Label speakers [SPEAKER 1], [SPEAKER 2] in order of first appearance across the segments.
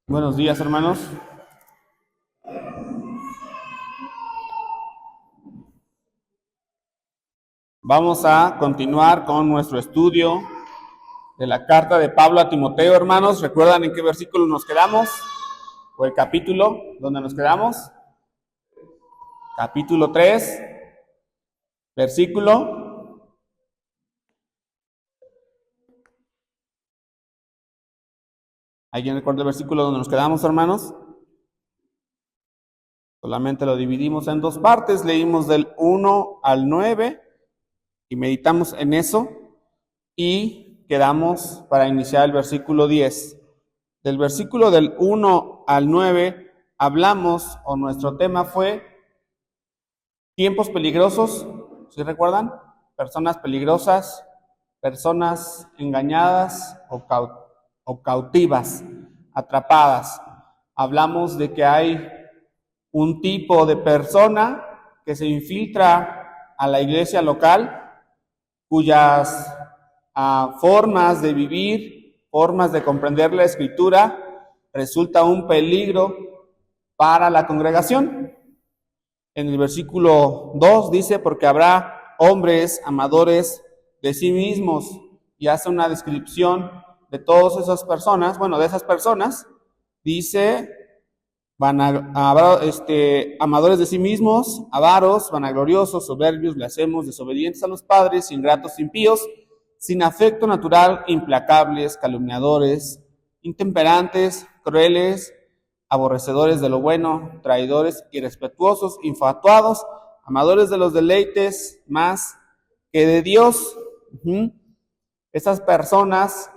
[SPEAKER 1] Buenos días, hermanos. Vamos a continuar con nuestro estudio de la carta de Pablo a Timoteo, hermanos. ¿Recuerdan en qué versículo nos quedamos? ¿O el capítulo donde nos quedamos? Capítulo 3, versículo. ¿Alguien recuerda el versículo donde nos quedamos, hermanos? Solamente lo dividimos en dos partes. Leímos del 1 al 9 y meditamos en eso. Y quedamos para iniciar el versículo 10. Del versículo del 1 al 9 hablamos, o nuestro tema fue tiempos peligrosos. ¿Sí recuerdan? Personas peligrosas, personas engañadas o cautivas, atrapadas. Hablamos de que hay un tipo de persona que se infiltra a la iglesia local, cuyas formas de vivir, formas de comprender la escritura, resulta un peligro para la congregación. En el versículo 2 dice, porque habrá hombres amadores de sí mismos, y hace una descripción de todas esas personas. Bueno, de esas personas, dice, habrá amadores de sí mismos, avaros, vanagloriosos, soberbios, blasfemos, desobedientes a los padres, ingratos, impíos, sin afecto natural, implacables, calumniadores, intemperantes, crueles, aborrecedores de lo bueno, traidores, irrespetuosos, infatuados, amadores de los deleites más que de Dios. Estas personas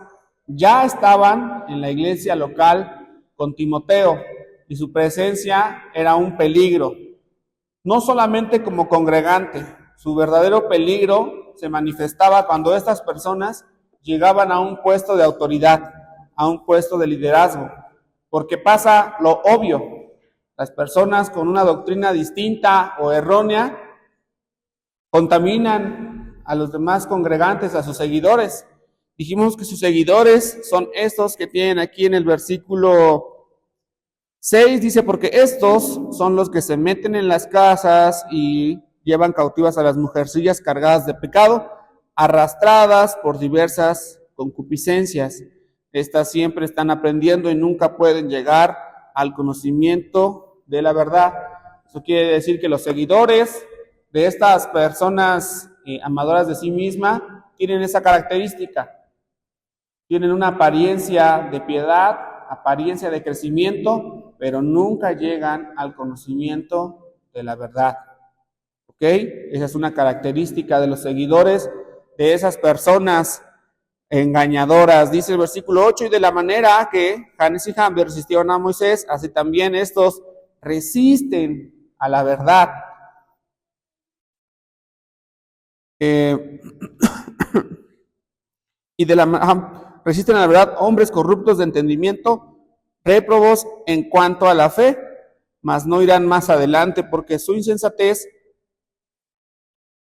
[SPEAKER 1] ya estaban en la iglesia local con Timoteo y su presencia era un peligro, no solamente como congregante. Su verdadero peligro se manifestaba cuando estas personas llegaban a un puesto de autoridad, a un puesto de liderazgo, porque pasa lo obvio. Las personas con una doctrina distinta o errónea contaminan a los demás congregantes, a sus seguidores. Dijimos que sus seguidores son estos que tienen aquí en el versículo 6, dice, porque estos son los que se meten en las casas y llevan cautivas a las mujercillas cargadas de pecado, arrastradas por diversas concupiscencias. Estas siempre están aprendiendo y nunca pueden llegar al conocimiento de la verdad. Eso quiere decir que los seguidores de estas personas amadoras de sí misma tienen esa característica. Tienen una apariencia de piedad, apariencia de crecimiento, pero nunca llegan al conocimiento de la verdad. ¿Ok? Esa es una característica de los seguidores de esas personas engañadoras. Dice el versículo 8, y de la manera que Janes y Jambres resistieron a Moisés, así también estos resisten a la verdad. Resisten a la verdad hombres corruptos de entendimiento, réprobos en cuanto a la fe, mas no irán más adelante, porque su insensatez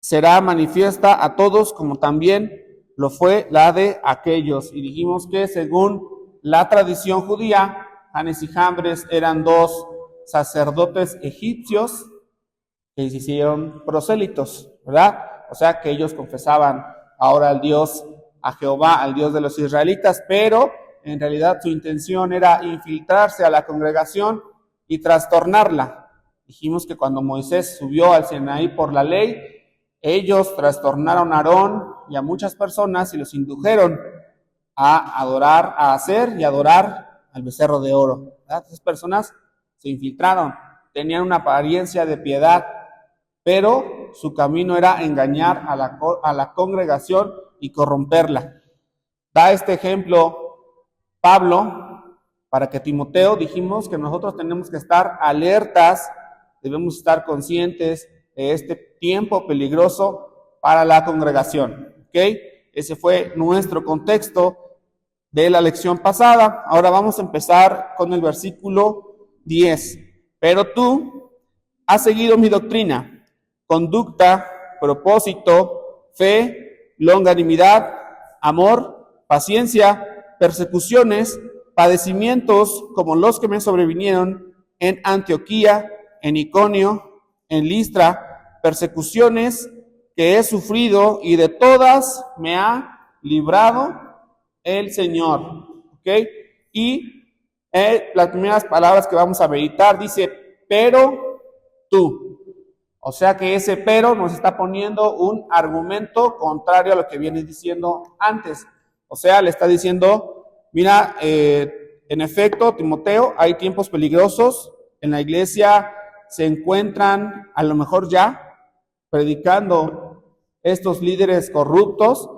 [SPEAKER 1] será manifiesta a todos, como también lo fue la de aquellos. Y dijimos que según la tradición judía, Janes y Jambres eran dos sacerdotes egipcios que se hicieron prosélitos, ¿verdad? O sea que ellos confesaban ahora al Dios, a Jehová, al Dios de los israelitas, pero en realidad su intención era infiltrarse a la congregación y trastornarla. Dijimos que cuando Moisés subió al Sinaí por la ley, ellos trastornaron a Aarón y a muchas personas y los indujeron a adorar, a hacer y adorar al becerro de oro, ¿verdad? Esas personas se infiltraron, tenían una apariencia de piedad, pero su camino era engañar a la congregación y corromperla. Da este ejemplo Pablo para que Timoteo, dijimos que nosotros tenemos que estar alertas, debemos estar conscientes de este tiempo peligroso para la congregación. ¿Ok? Ese fue nuestro contexto de la lección pasada. Ahora vamos a empezar con el versículo 10. Pero tú has seguido mi doctrina, conducta, propósito, fe, longanimidad, amor, paciencia, persecuciones, padecimientos como los que me sobrevinieron en Antioquía, en Iconio, en Listra, persecuciones que he sufrido y de todas me ha librado el Señor. ¿Ok? Y las primeras palabras que vamos a meditar dice, pero tú. O sea que ese pero nos está poniendo un argumento contrario a lo que viene diciendo antes. O sea, le está diciendo, mira, en efecto, Timoteo, hay tiempos peligrosos. En la iglesia se encuentran, a lo mejor ya, predicando estos líderes corruptos.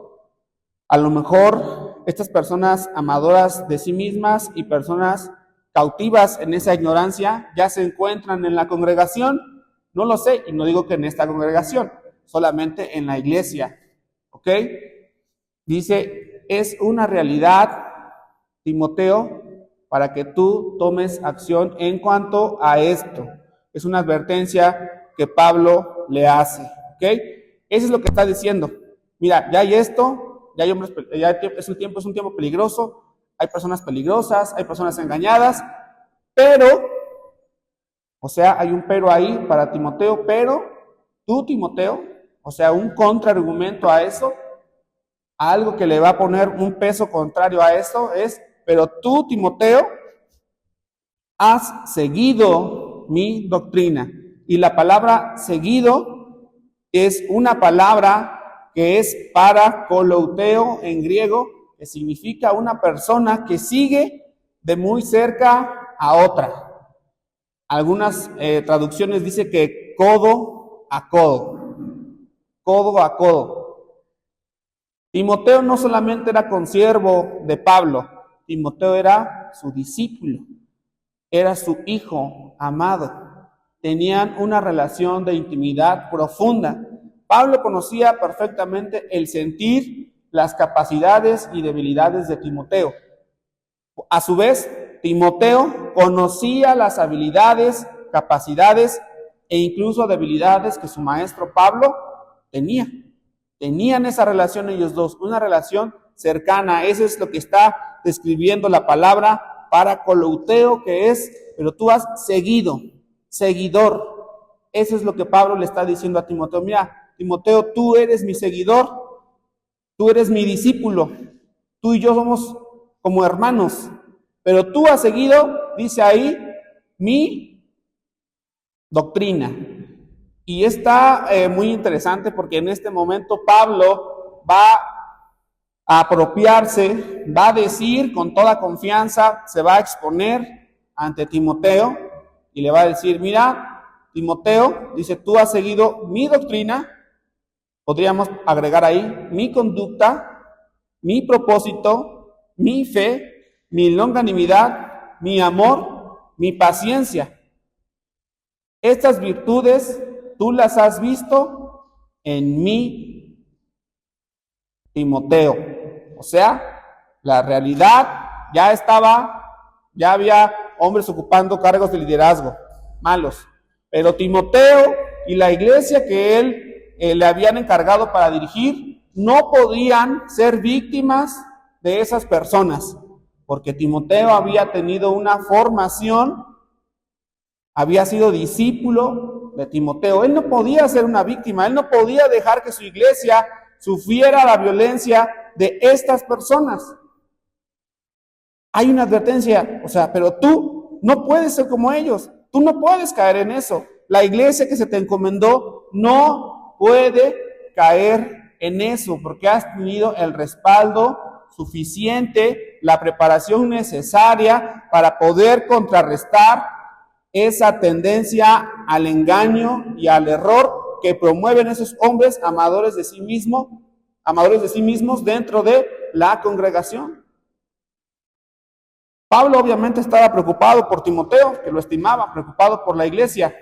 [SPEAKER 1] A lo mejor estas personas amadoras de sí mismas y personas cautivas en esa ignorancia ya se encuentran en la congregación. No lo sé, y no digo que en esta congregación, solamente en la iglesia. ¿Ok? Dice, es una realidad, Timoteo, para que tú tomes acción en cuanto a esto. Es una advertencia que Pablo le hace. ¿Ok? Eso es lo que está diciendo. Mira, ya hay esto, ya hay hombres, ya es un tiempo peligroso, hay personas peligrosas, hay personas engañadas, pero, o sea, hay un pero ahí para Timoteo, pero tú, Timoteo, o sea, un contraargumento a eso, algo que le va a poner un peso contrario a eso es, pero tú, Timoteo, has seguido mi doctrina. Y la palabra seguido es una palabra que es parakolouteo en griego, que significa una persona que sigue de muy cerca a otra. Algunas traducciones dicen que codo a codo, codo a codo. Timoteo no solamente era consiervo de Pablo, Timoteo era su discípulo, era su hijo amado. Tenían una relación de intimidad profunda. Pablo conocía perfectamente el sentir, las capacidades y debilidades de Timoteo. A su vez, Timoteo conocía las habilidades, capacidades e incluso debilidades que su maestro Pablo tenía. Tenían esa relación ellos dos, una relación cercana. Eso es lo que está describiendo la palabra parakolouteo, que es, pero tú has seguido, seguidor. Eso es lo que Pablo le está diciendo a Timoteo. Mira, Timoteo, tú eres mi seguidor, tú eres mi discípulo, tú y yo somos como hermanos, pero tú has seguido, dice ahí, mi doctrina. Y está muy interesante porque en este momento Pablo va a apropiarse, va a decir con toda confianza, se va a exponer ante Timoteo y le va a decir, mira, Timoteo, dice, tú has seguido mi doctrina, podríamos agregar ahí, mi conducta, mi propósito, mi fe, mi longanimidad, mi amor, mi paciencia. Estas virtudes tú las has visto en mí, Timoteo. O sea, la realidad ya había hombres ocupando cargos de liderazgo, malos. Pero Timoteo y la iglesia que él le habían encargado para dirigir, no podían ser víctimas de esas personas, porque Timoteo había tenido una formación, había sido discípulo de Timoteo. Él no podía ser una víctima, él no podía dejar que su iglesia sufriera la violencia de estas personas. Hay una advertencia, o sea, pero tú no puedes ser como ellos, tú no puedes caer en eso. La iglesia que se te encomendó no puede caer en eso, porque has tenido el respaldo suficiente, la preparación necesaria para poder contrarrestar esa tendencia al engaño y al error que promueven esos hombres amadores de sí mismos dentro de la congregación. Pablo obviamente estaba preocupado por Timoteo, que lo estimaba, preocupado por la iglesia,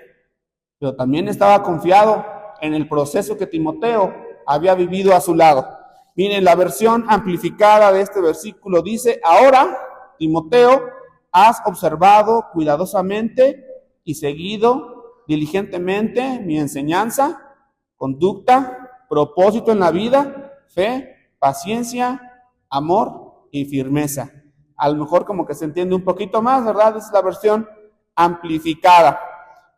[SPEAKER 1] pero también estaba confiado en el proceso que Timoteo había vivido a su lado. Miren, la versión amplificada de este versículo dice, ahora, Timoteo, has observado cuidadosamente y seguido diligentemente mi enseñanza, conducta, propósito en la vida, fe, paciencia, amor y firmeza. A lo mejor como que se entiende un poquito más, ¿verdad? Es la versión amplificada.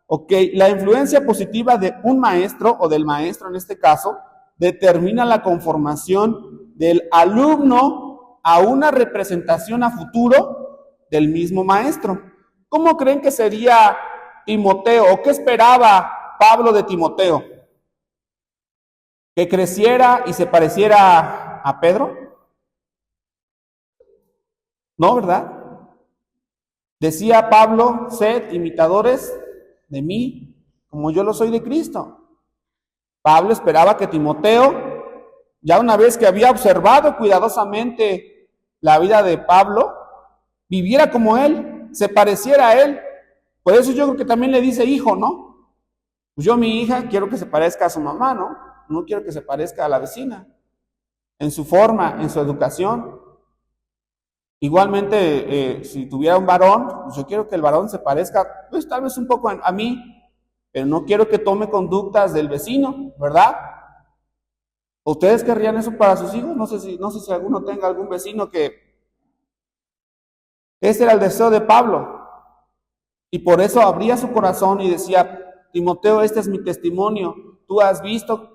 [SPEAKER 1] Ok, la influencia positiva de un maestro o del maestro en este caso determina la conformación del alumno a una representación a futuro del mismo maestro. ¿Cómo creen que sería Timoteo o qué esperaba Pablo de Timoteo? ¿Que creciera y se pareciera a Pedro? No, ¿verdad? Decía Pablo, sed imitadores de mí, como yo lo soy de Cristo. Pablo esperaba que Timoteo, ya una vez que había observado cuidadosamente la vida de Pablo, viviera como él, se pareciera a él. Por eso yo creo que también le dice hijo, ¿no? Pues yo mi hija quiero que se parezca a su mamá, ¿no? No quiero que se parezca a la vecina, en su forma, en su educación. Igualmente, si tuviera un varón, pues yo quiero que el varón se parezca, pues tal vez un poco a mí, pero no quiero que tome conductas del vecino, ¿verdad? ¿Ustedes querrían eso para sus hijos? No sé si alguno tenga algún vecino que... Ese era el deseo de Pablo. Y por eso abría su corazón y decía, Timoteo, este es mi testimonio. Tú has visto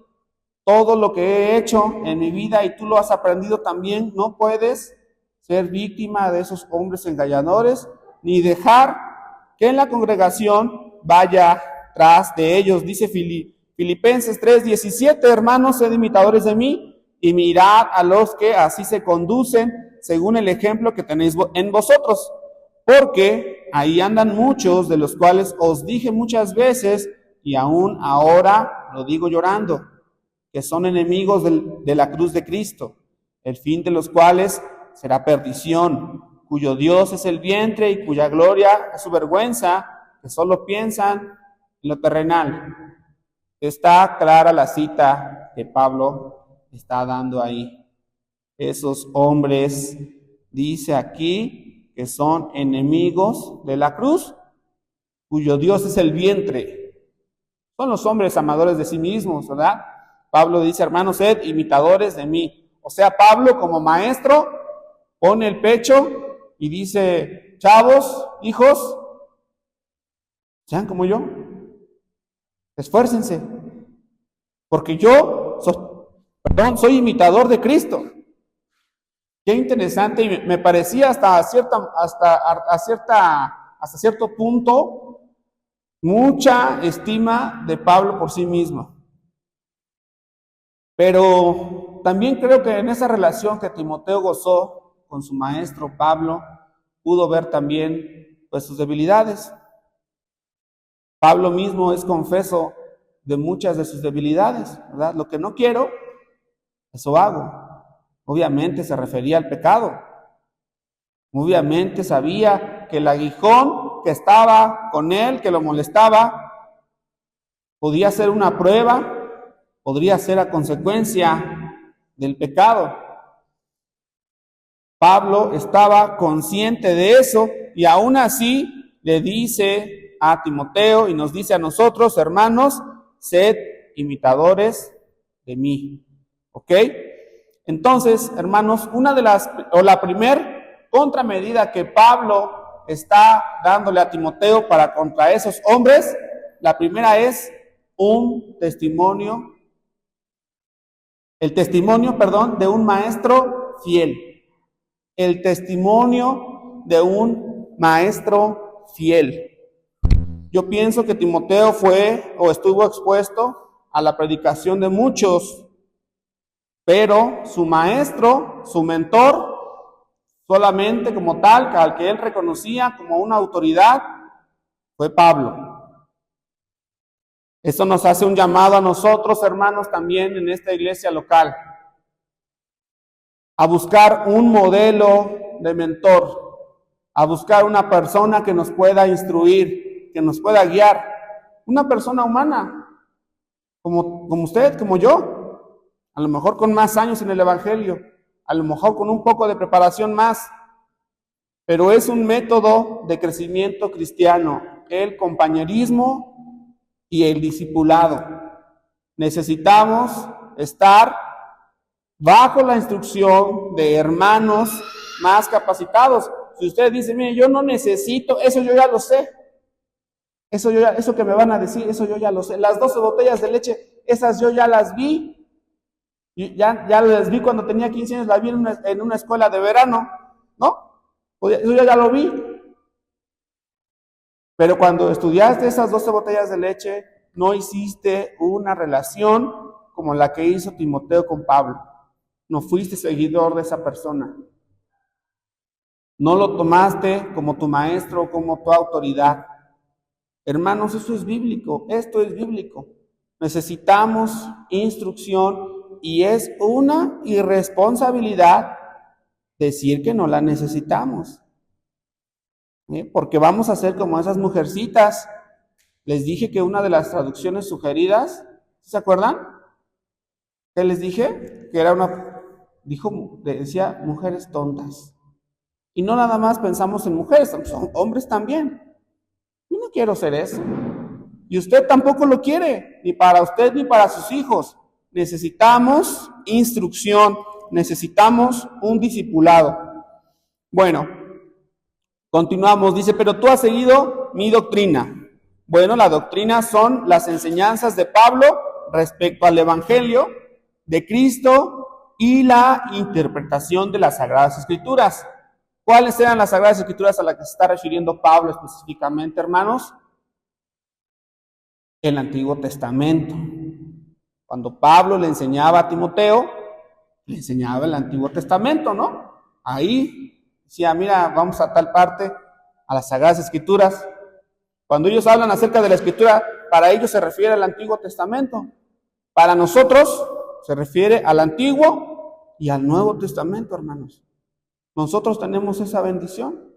[SPEAKER 1] todo lo que he hecho en mi vida y tú lo has aprendido también. No puedes ser víctima de esos hombres engañadores, ni dejar que en la congregación vaya tras de ellos. Dice Filipenses 3:17, hermanos, sed imitadores de mí y mirad a los que así se conducen según el ejemplo que tenéis en vosotros, porque ahí andan muchos de los cuales os dije muchas veces y aún ahora lo digo llorando, que son enemigos de la cruz de Cristo, el fin de los cuales será perdición, cuyo Dios es el vientre y cuya gloria es su vergüenza, que solo piensan en lo terrenal. Está clara la cita que Pablo está dando ahí. Esos hombres, dice aquí, que son enemigos de la cruz, cuyo Dios es el vientre. Son los hombres amadores de sí mismos, ¿verdad? Pablo dice, hermanos, sed imitadores de mí. O sea, Pablo como maestro pone el pecho y dice, chavos, hijos, sean como yo, esfuércense, porque yo soy imitador de Cristo. Qué interesante, y me parecía hasta cierto punto mucha estima de Pablo por sí mismo. Pero también creo que en esa relación que Timoteo gozó con su maestro Pablo, pudo ver también pues sus debilidades. Pablo mismo es confeso de muchas de sus debilidades, ¿verdad? Lo que no quiero, eso hago. Obviamente se refería al pecado. Obviamente sabía que el aguijón que estaba con él, que lo molestaba, podía ser una prueba, podría ser a consecuencia del pecado. Pablo estaba consciente de eso y aún así le dice a Timoteo y nos dice a nosotros, hermanos, sed imitadores de mí. ¿Ok? Entonces, hermanos, la primer contramedida que Pablo está dándole a Timoteo para contra esos hombres, la primera es un testimonio, el testimonio, de un maestro fiel. El testimonio de un maestro fiel. Yo pienso que Timoteo fue o estuvo expuesto a la predicación de muchos, pero su maestro, su mentor, solamente como tal, al que él reconocía como una autoridad, fue Pablo. Eso nos hace un llamado a nosotros, hermanos, también en esta iglesia local, a buscar un modelo de mentor, a buscar una persona que nos pueda instruir, que nos pueda guiar, una persona humana, como usted, como yo, a lo mejor con más años en el Evangelio, a lo mejor con un poco de preparación más, pero es un método de crecimiento cristiano, el compañerismo y el discipulado. Necesitamos estar bajo la instrucción de hermanos más capacitados. Si usted dice, mire, yo no necesito, eso yo ya lo sé. Eso que me van a decir, eso yo ya lo sé. Las 12 botellas de leche, esas yo ya las vi. Ya las vi cuando tenía 15 años, las vi en una escuela de verano, ¿no? Eso yo ya lo vi. Pero cuando estudiaste esas 12 botellas de leche, no hiciste una relación como la que hizo Timoteo con Pablo. No fuiste seguidor de esa persona. No lo tomaste como tu maestro, como tu autoridad. Hermanos, eso es bíblico, esto es bíblico. Necesitamos instrucción y es una irresponsabilidad decir que no la necesitamos. Porque vamos a ser como esas mujercitas. Les dije que una de las traducciones sugeridas, ¿se acuerdan? ¿Qué les dije? Que era decía mujeres tontas. Y no nada más pensamos en mujeres, son hombres también. Yo no quiero ser eso. Y usted tampoco lo quiere, ni para usted ni para sus hijos. Necesitamos instrucción, necesitamos un discipulado. Bueno, continuamos, dice, pero tú has seguido mi doctrina. Bueno, la doctrina son las enseñanzas de Pablo respecto al Evangelio de Cristo y la interpretación de las Sagradas Escrituras. ¿Cuáles eran las Sagradas Escrituras a las que se está refiriendo Pablo específicamente, hermanos? El Antiguo Testamento. Cuando Pablo le enseñaba a Timoteo, le enseñaba el Antiguo Testamento, ¿no? Ahí decía, mira, vamos a tal parte, a las Sagradas Escrituras. Cuando ellos hablan acerca de la Escritura, para ellos se refiere al Antiguo Testamento. Para nosotros se refiere al Antiguo y al Nuevo Testamento, hermanos. Nosotros tenemos esa bendición.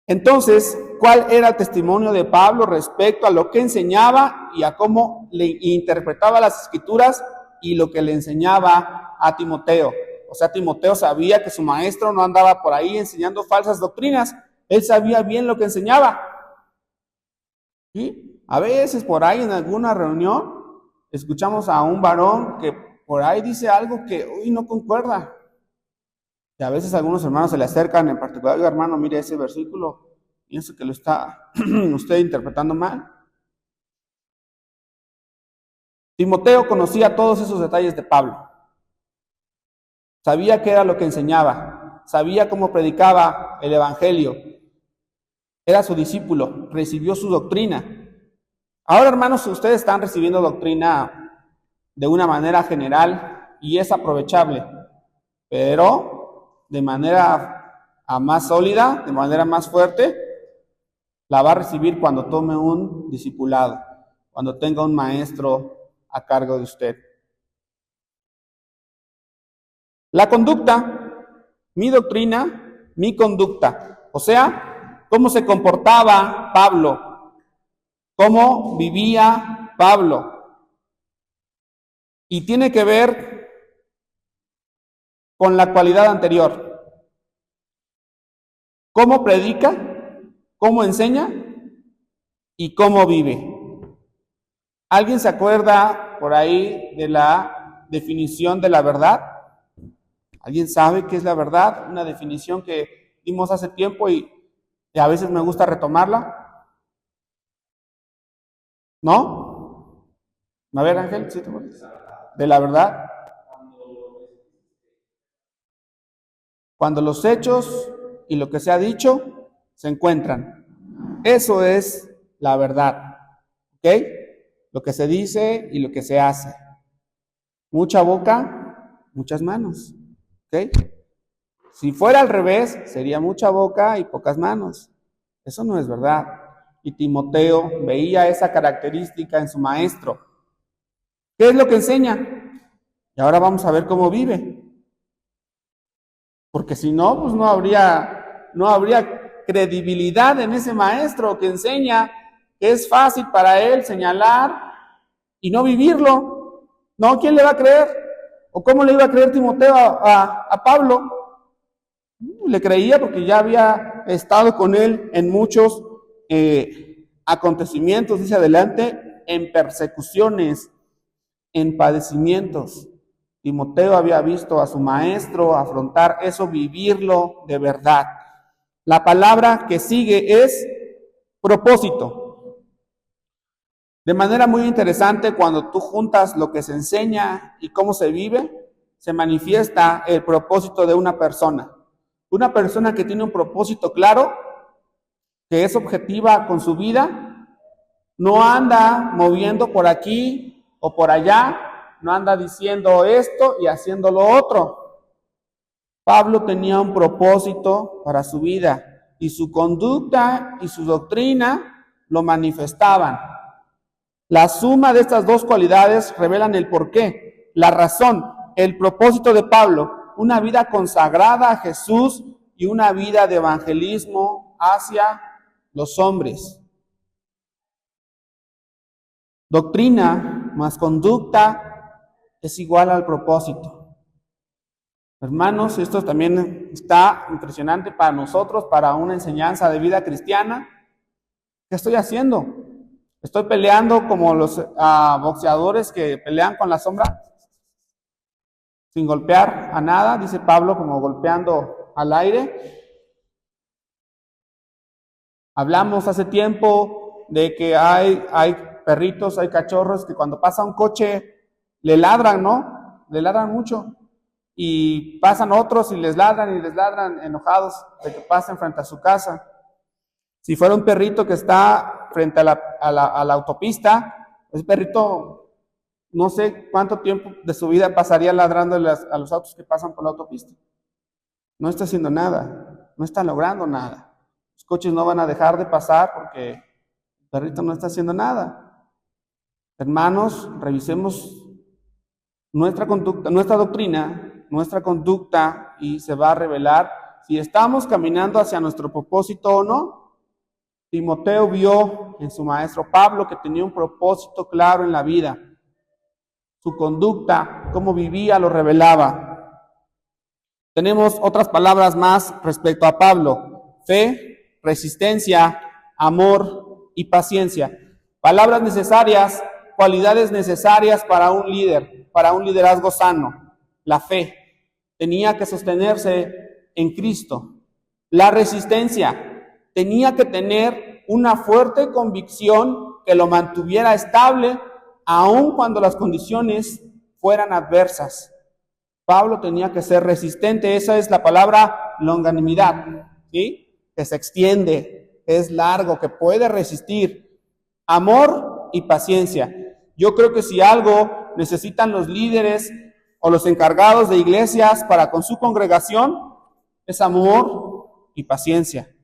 [SPEAKER 1] Entonces, ¿cuál era el testimonio de Pablo respecto a lo que enseñaba y a cómo le interpretaba las Escrituras y lo que le enseñaba a Timoteo? O sea, Timoteo sabía que su maestro no andaba por ahí enseñando falsas doctrinas. Él sabía bien lo que enseñaba. ¿Sí? A veces por ahí en alguna reunión escuchamos a un varón que por ahí dice algo que hoy no concuerda. Y a veces algunos hermanos se le acercan, en particular, hermano, mire ese versículo, pienso que lo está usted interpretando mal. Timoteo conocía todos esos detalles de Pablo. Sabía qué era lo que enseñaba, sabía cómo predicaba el Evangelio. Era su discípulo, recibió su doctrina. Ahora, hermanos, ustedes están recibiendo doctrina de una manera general y es aprovechable, pero de manera más sólida, de manera más fuerte, la va a recibir cuando tome un discipulado, cuando tenga un maestro a cargo de usted. La conducta, mi doctrina, mi conducta. O sea, cómo se comportaba Pablo, cómo vivía Pablo. Y tiene que ver con la cualidad anterior. ¿Cómo predica? ¿Cómo enseña? ¿Y cómo vive? ¿Alguien se acuerda por ahí de la definición de la verdad? ¿Alguien sabe qué es la verdad? Una definición que dimos hace tiempo y a veces me gusta retomarla. ¿No? A ver, Ángel, ¿sí te acuerdas? De la verdad. Cuando los hechos y lo que se ha dicho se encuentran. Eso es la verdad. ¿Ok? Lo que se dice y lo que se hace. Mucha boca, muchas manos. ¿Ok? Si fuera al revés, sería mucha boca y pocas manos. Eso no es verdad. Y Timoteo veía esa característica en su maestro. ¿Qué es lo que enseña? Y ahora vamos a ver cómo vive. Porque si no, pues no habría credibilidad en ese maestro que enseña que es fácil para él señalar y no vivirlo. ¿No? ¿Quién le va a creer? ¿O cómo le iba a creer Timoteo a Pablo? Le creía porque ya había estado con él en muchos acontecimientos, dice adelante, en persecuciones, en padecimientos. Timoteo había visto a su maestro afrontar eso, vivirlo de verdad. La palabra que sigue es propósito. De manera muy interesante, cuando tú juntas lo que se enseña y cómo se vive, se manifiesta el propósito de una persona. Una persona que tiene un propósito claro, que es objetiva con su vida, no anda moviendo por aquí o por allá, no anda diciendo esto y haciendo lo otro. Pablo tenía un propósito para su vida y su conducta y su doctrina lo manifestaban. La suma de estas dos cualidades revelan el porqué, la razón, el propósito de Pablo, una vida consagrada a Jesús y una vida de evangelismo hacia los hombres. Doctrina más conducta es igual al propósito. Hermanos, esto también está impresionante para nosotros, para una enseñanza de vida cristiana. ¿Qué estoy haciendo? ¿Estoy peleando como los boxeadores que pelean con la sombra? Sin golpear a nada, dice Pablo, como golpeando al aire. Hablamos hace tiempo de que hay perritos, hay cachorros que cuando pasa un coche le ladran, ¿no? Le ladran mucho. Y pasan otros y les ladran enojados de que pasen frente a su casa. Si fuera un perrito que está frente a la autopista, ese perrito no sé cuánto tiempo de su vida pasaría ladrando a los autos que pasan por la autopista. No está haciendo nada, no está logrando nada. Los coches no van a dejar de pasar porque el perrito no está haciendo nada. Hermanos, revisemos nuestra conducta, nuestra doctrina, nuestra conducta, y se va a revelar si estamos caminando hacia nuestro propósito o no. Timoteo vio en su maestro Pablo que tenía un propósito claro en la vida. Su conducta, cómo vivía, lo revelaba. Tenemos otras palabras más respecto a Pablo: fe, resistencia, amor y paciencia. Palabras necesarias, cualidades necesarias para un líder, para un liderazgo sano. La fe tenía que sostenerse en Cristo. La resistencia tenía que tener una fuerte convicción que lo mantuviera estable aun cuando las condiciones fueran adversas. Pablo tenía que ser resistente. Esa es la palabra longanimidad, ¿sí? Que se extiende, es largo, que puede resistir. Amor y paciencia. Yo creo que si algo necesitan los líderes o los encargados de iglesias para con su congregación, es amor y paciencia.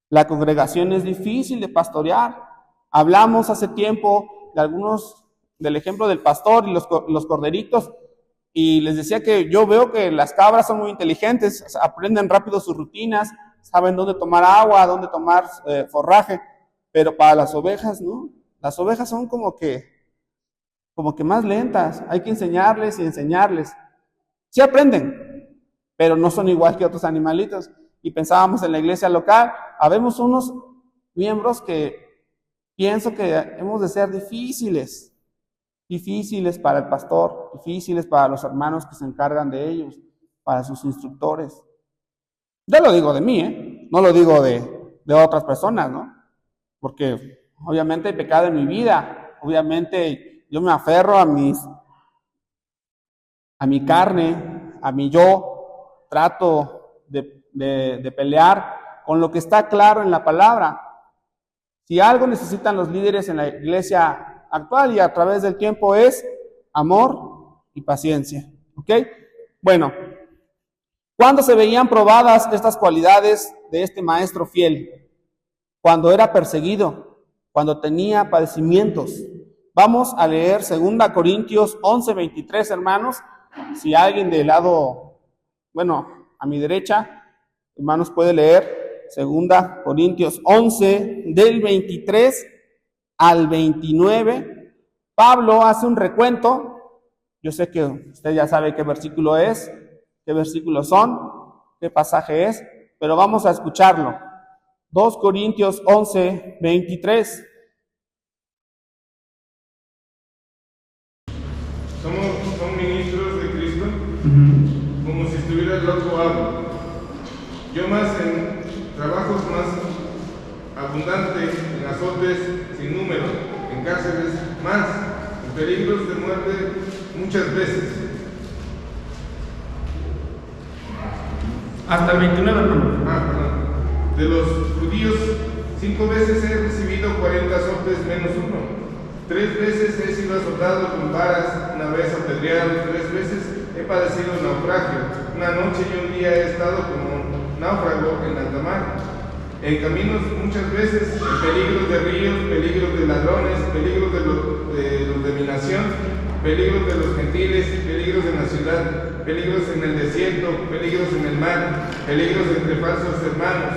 [SPEAKER 1] La congregación es difícil de pastorear. Hablamos hace tiempo de algunos, del ejemplo del pastor y los corderitos, y les decía que yo veo que las cabras son muy inteligentes, aprenden rápido sus rutinas, saben dónde tomar agua, dónde tomar forraje, pero para las ovejas, ¿no? Las ovejas son como que más lentas, hay que enseñarles y enseñarles. Sí aprenden, pero no son igual que otros animalitos. Y pensábamos en la iglesia local, habemos unos miembros que pienso que hemos de ser difíciles para el pastor, difíciles para los hermanos que se encargan de ellos, para sus instructores. Yo lo digo de mí, no lo digo de otras personas, ¿no? Porque obviamente hay pecado en mi vida, obviamente yo me aferro a mi carne, a mi yo, trato de pelear con lo que está claro en la palabra. Si algo necesitan los líderes en la iglesia actual y a través del tiempo es amor y paciencia, ¿ok? Bueno, ¿cuándo se veían probadas estas cualidades de este maestro fiel? Cuando era perseguido, cuando tenía padecimientos. Vamos a leer 2 Corintios 11:23, hermanos. Si alguien del lado, a mi derecha, hermanos, puede leer 2 Corintios 11, del 23 al 29. Pablo hace un recuento. Yo sé que usted ya sabe qué versículo es, qué versículos son, qué pasaje es, pero vamos a escucharlo. 2 Corintios 11, 23.
[SPEAKER 2] abundante en azotes sin número, en cárceles más, en peligros de muerte muchas veces.
[SPEAKER 1] Hasta el 29, hermano.
[SPEAKER 2] Perdón. De los judíos, 5 veces he recibido 40 azotes menos uno. 3 veces he sido azotado con varas, una vez apedreado, 3 veces he padecido naufragio. Una noche y un día he estado como náufrago en alta mar. En caminos muchas veces, en peligros de ríos, peligros de ladrones, peligros de los de mi nación, peligros de los gentiles, peligros en la ciudad, peligros en el desierto, peligros en el mar, peligros entre falsos hermanos,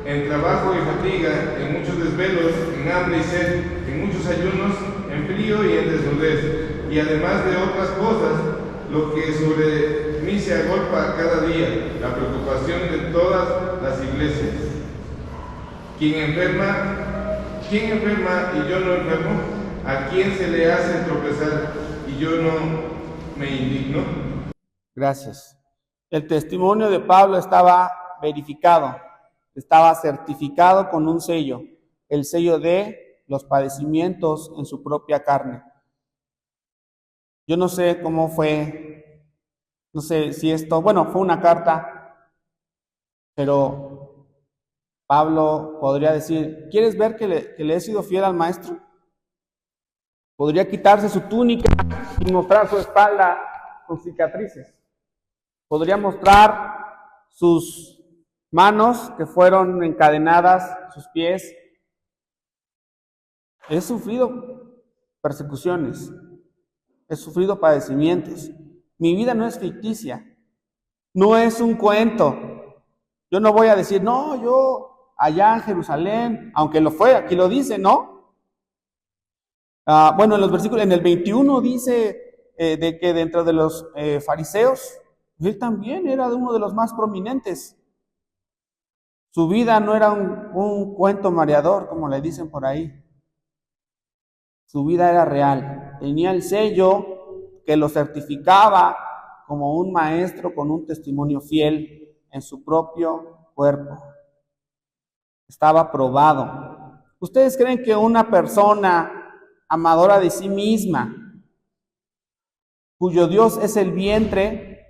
[SPEAKER 2] en trabajo y fatiga, en muchos desvelos, en hambre y sed, en muchos ayunos, en frío y en desnudez, y además de otras cosas, lo que sobre mí se agolpa cada día, la preocupación de todas las iglesias. ¿Quién enferma y yo no enfermo? ¿A quién se le hace tropezar y yo no me indigno?
[SPEAKER 1] Gracias. El testimonio de Pablo estaba verificado, estaba certificado con un sello, el sello de los padecimientos en su propia carne. Yo no sé cómo fue, no sé si esto, bueno, fue una carta, pero Pablo podría decir, ¿quieres ver que le he sido fiel al maestro? Podría quitarse su túnica y mostrar su espalda con cicatrices. Podría mostrar sus manos que fueron encadenadas, sus pies. He sufrido persecuciones, he sufrido padecimientos. Mi vida no es ficticia, no es un cuento. Yo no voy a decir, no, yo allá en Jerusalén, aunque lo fue, aquí lo dice, ¿no? Bueno, en los versículos, en el 21 dice de que dentro de los fariseos, él también era uno de los más prominentes. Su vida no era un cuento mareador, como le dicen por ahí. Su vida era real. Tenía el sello que lo certificaba como un maestro con un testimonio fiel en su propio cuerpo. Estaba probado. ¿Ustedes creen que una persona amadora de sí misma, cuyo Dios es el vientre,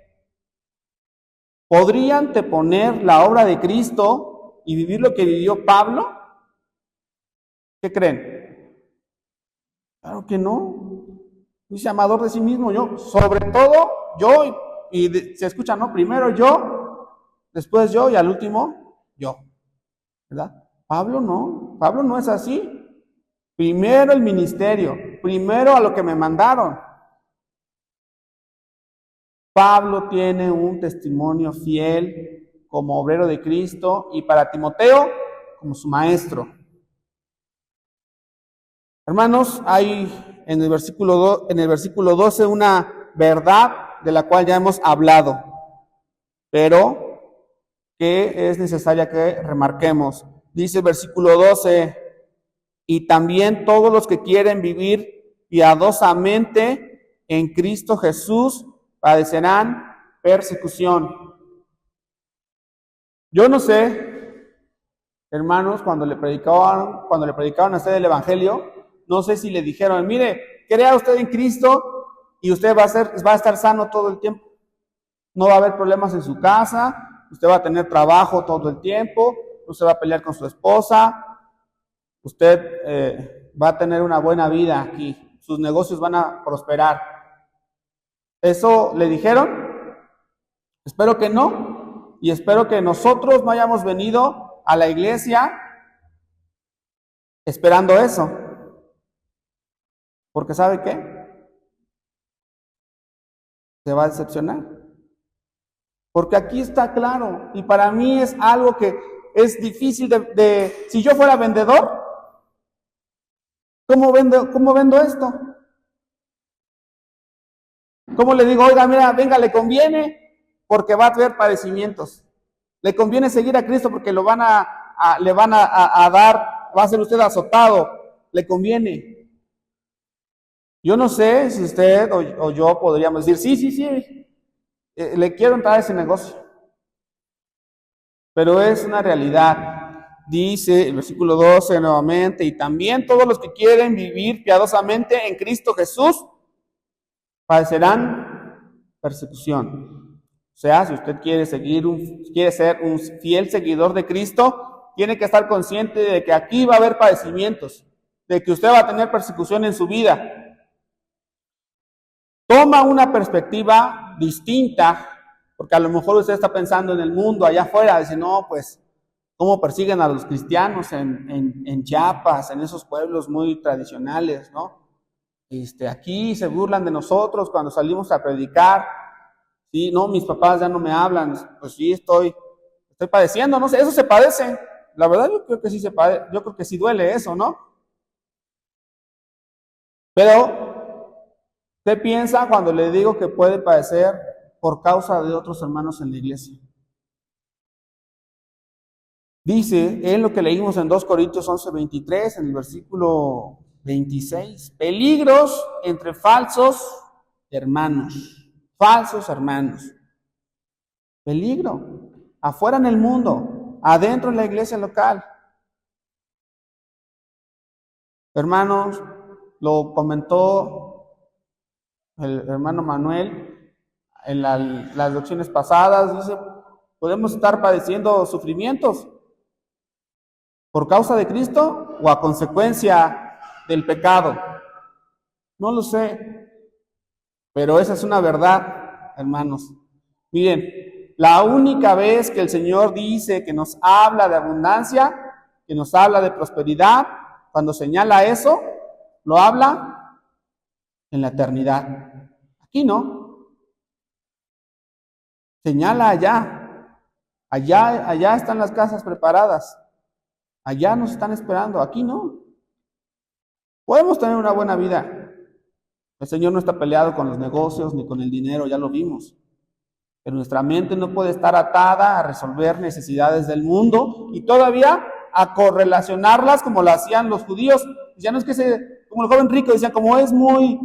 [SPEAKER 1] podría anteponer la obra de Cristo y vivir lo que vivió Pablo? ¿Qué creen? Claro que no. Dice amador de sí mismo, yo, sobre todo yo, y se escucha, ¿no? Primero yo, después yo y al último yo, ¿verdad? Pablo no es así. Primero el ministerio, primero a lo que me mandaron. Pablo tiene un testimonio fiel como obrero de Cristo y para Timoteo como su maestro. Hermanos, hay en el versículo 12 una verdad de la cual ya hemos hablado, pero que es necesaria que remarquemos. Dice el versículo 12, y también todos los que quieren vivir piadosamente en Cristo Jesús padecerán persecución. Yo no sé, hermanos, cuando le predicaban a usted el evangelio, no sé si le dijeron, mire, crea usted en Cristo y usted va a estar sano todo el tiempo. No va a haber problemas en su casa, usted va a tener trabajo todo el tiempo, usted va a pelear con su esposa, usted va a tener una buena vida aquí, sus negocios van a prosperar. ¿Eso le dijeron? Espero que no, y espero que nosotros no hayamos venido a la iglesia esperando eso. Porque ¿sabe qué? Se va a decepcionar. Porque aquí está claro, y para mí es algo que es difícil si yo fuera vendedor, ¿cómo vendo esto? ¿Cómo le digo, oiga, mira, venga, le conviene porque va a tener padecimientos? Le conviene seguir a Cristo porque le van a dar, va a ser usted azotado. Le conviene. Yo no sé si usted o yo podríamos decir, sí, le quiero entrar a ese negocio. Pero es una realidad. dice el versículo 12 nuevamente, y también todos los que quieren vivir piadosamente en Cristo Jesús padecerán persecución. O sea, si usted quiere ser un fiel seguidor de Cristo, tiene que estar consciente de que aquí va a haber padecimientos, de que usted va a tener persecución en su vida. Toma una perspectiva distinta, porque a lo mejor usted está pensando en el mundo allá afuera, dice, no, pues, ¿cómo persiguen a los cristianos en Chiapas, en esos pueblos muy tradicionales, ¿no? Aquí se burlan de nosotros cuando salimos a predicar. Sí, no, mis papás ya no me hablan. Pues sí, estoy padeciendo, no sé, eso se padece. La verdad yo creo que sí yo creo que sí duele eso, ¿no? Pero, ¿qué piensa cuando le digo que puede padecer por causa de otros hermanos en la iglesia? Dice, en lo que leímos en 2 Corintios 11:23, en el versículo 26, peligros entre falsos hermanos. Falsos hermanos. Peligro. Afuera en el mundo, adentro en la iglesia local. Hermanos, lo comentó el hermano Manuel en las lecciones pasadas, dice, podemos estar padeciendo sufrimientos por causa de Cristo o a consecuencia del pecado. No lo sé, pero esa es una verdad, hermanos. Miren, la única vez que el Señor dice que nos habla de abundancia, que nos habla de prosperidad, cuando señala eso, lo habla en la eternidad. Aquí no. Señala allá. Allá están las casas preparadas. Allá nos están esperando. Aquí no. Podemos tener una buena vida. El Señor no está peleado con los negocios ni con el dinero, ya lo vimos. Pero nuestra mente no puede estar atada a resolver necesidades del mundo y todavía a correlacionarlas como lo hacían los judíos. Ya no es que como el joven rico, decían, como es muy,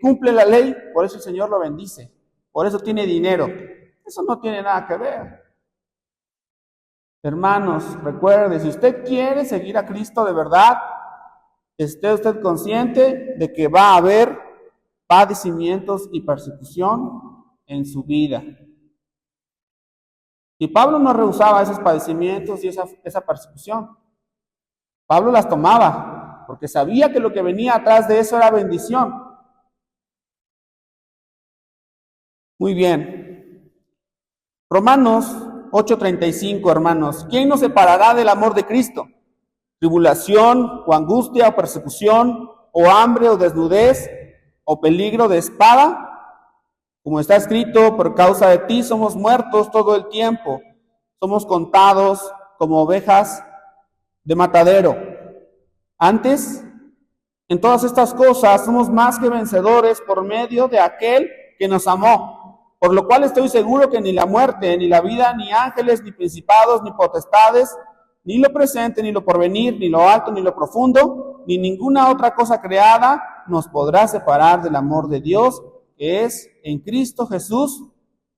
[SPEAKER 1] cumple la ley, por eso el Señor lo bendice, por eso tiene dinero. Eso no tiene nada que ver. Hermanos, recuerde, si usted quiere seguir a Cristo de verdad, esté usted consciente de que va a haber padecimientos y persecución en su vida. Y Pablo no rehusaba esos padecimientos y esa persecución. Pablo las tomaba, porque sabía que lo que venía atrás de eso era bendición. Muy bien. Romanos 8:35, hermanos. ¿Quién nos separará del amor de Cristo? ¿Tribulación, o angustia, o persecución, o hambre, o desnudez, o peligro de espada? Como está escrito, por causa de ti somos muertos todo el tiempo. Somos contados como ovejas de matadero. Antes, en todas estas cosas somos más que vencedores por medio de aquel que nos amó. Por lo cual estoy seguro que ni la muerte, ni la vida, ni ángeles, ni principados, ni potestades, ni lo presente, ni lo porvenir, ni lo alto, ni lo profundo, ni ninguna otra cosa creada nos podrá separar del amor de Dios, que es en Cristo Jesús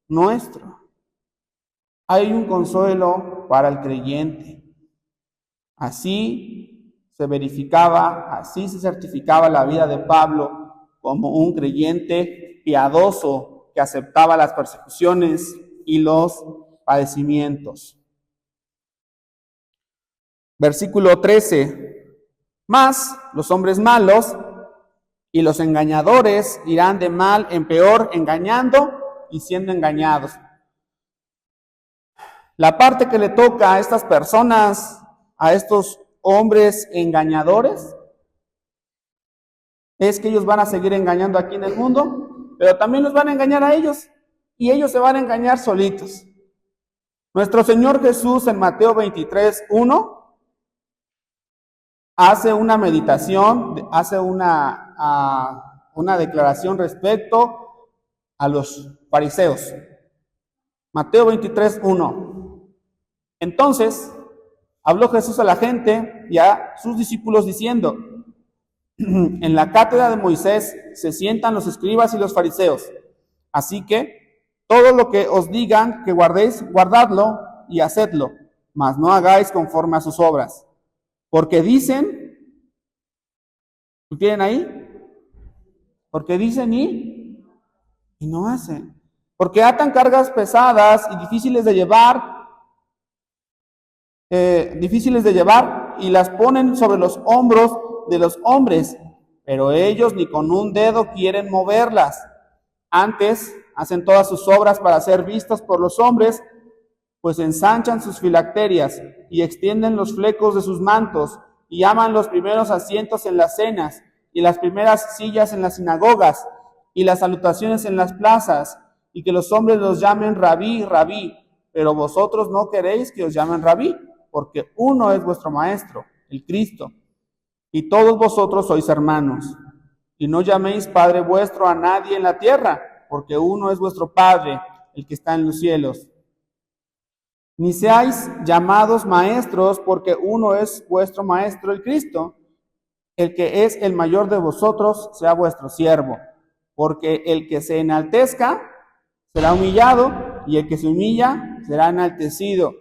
[SPEAKER 1] nuestro. Hay un consuelo para el creyente. Así se verificaba, así se certificaba la vida de Pablo como un creyente piadoso que aceptaba las persecuciones y los padecimientos. Versículo 13. Mas los hombres malos y los engañadores irán de mal en peor, engañando y siendo engañados. La parte que le toca a estas personas, a estos hombres engañadores, es que ellos van a seguir engañando aquí en el mundo, pero también los van a engañar a ellos, y ellos se van a engañar solitos. Nuestro Señor Jesús en Mateo 23:1 hace una meditación, hace una declaración respecto a los fariseos. Mateo 23:1. Entonces habló Jesús a la gente y a sus discípulos diciendo: en la cátedra de Moisés se sientan los escribas y los fariseos. Así que todo lo que os digan que guardéis, guardadlo y hacedlo. mas no hagáis conforme a sus obras. Porque dicen, ¿lo tienen ahí? Porque dicen y no hacen. Porque atan cargas pesadas y difíciles de llevar y las ponen sobre los hombros de los hombres, pero ellos ni con un dedo quieren moverlas. Antes hacen todas sus obras para ser vistos por los hombres, pues ensanchan sus filacterias y extienden los flecos de sus mantos y aman los primeros asientos en las cenas y las primeras sillas en las sinagogas y las salutaciones en las plazas, y que los hombres los llamen rabí, rabí, pero vosotros no queréis que os llamen rabí, porque uno es vuestro maestro, el Cristo, y todos vosotros sois hermanos. Y no llaméis Padre vuestro a nadie en la tierra, porque uno es vuestro Padre, el que está en los cielos. Ni seáis llamados maestros, porque uno es vuestro maestro, el Cristo. El que es el mayor de vosotros sea vuestro siervo, porque el que se enaltezca será humillado, y el que se humilla será enaltecido.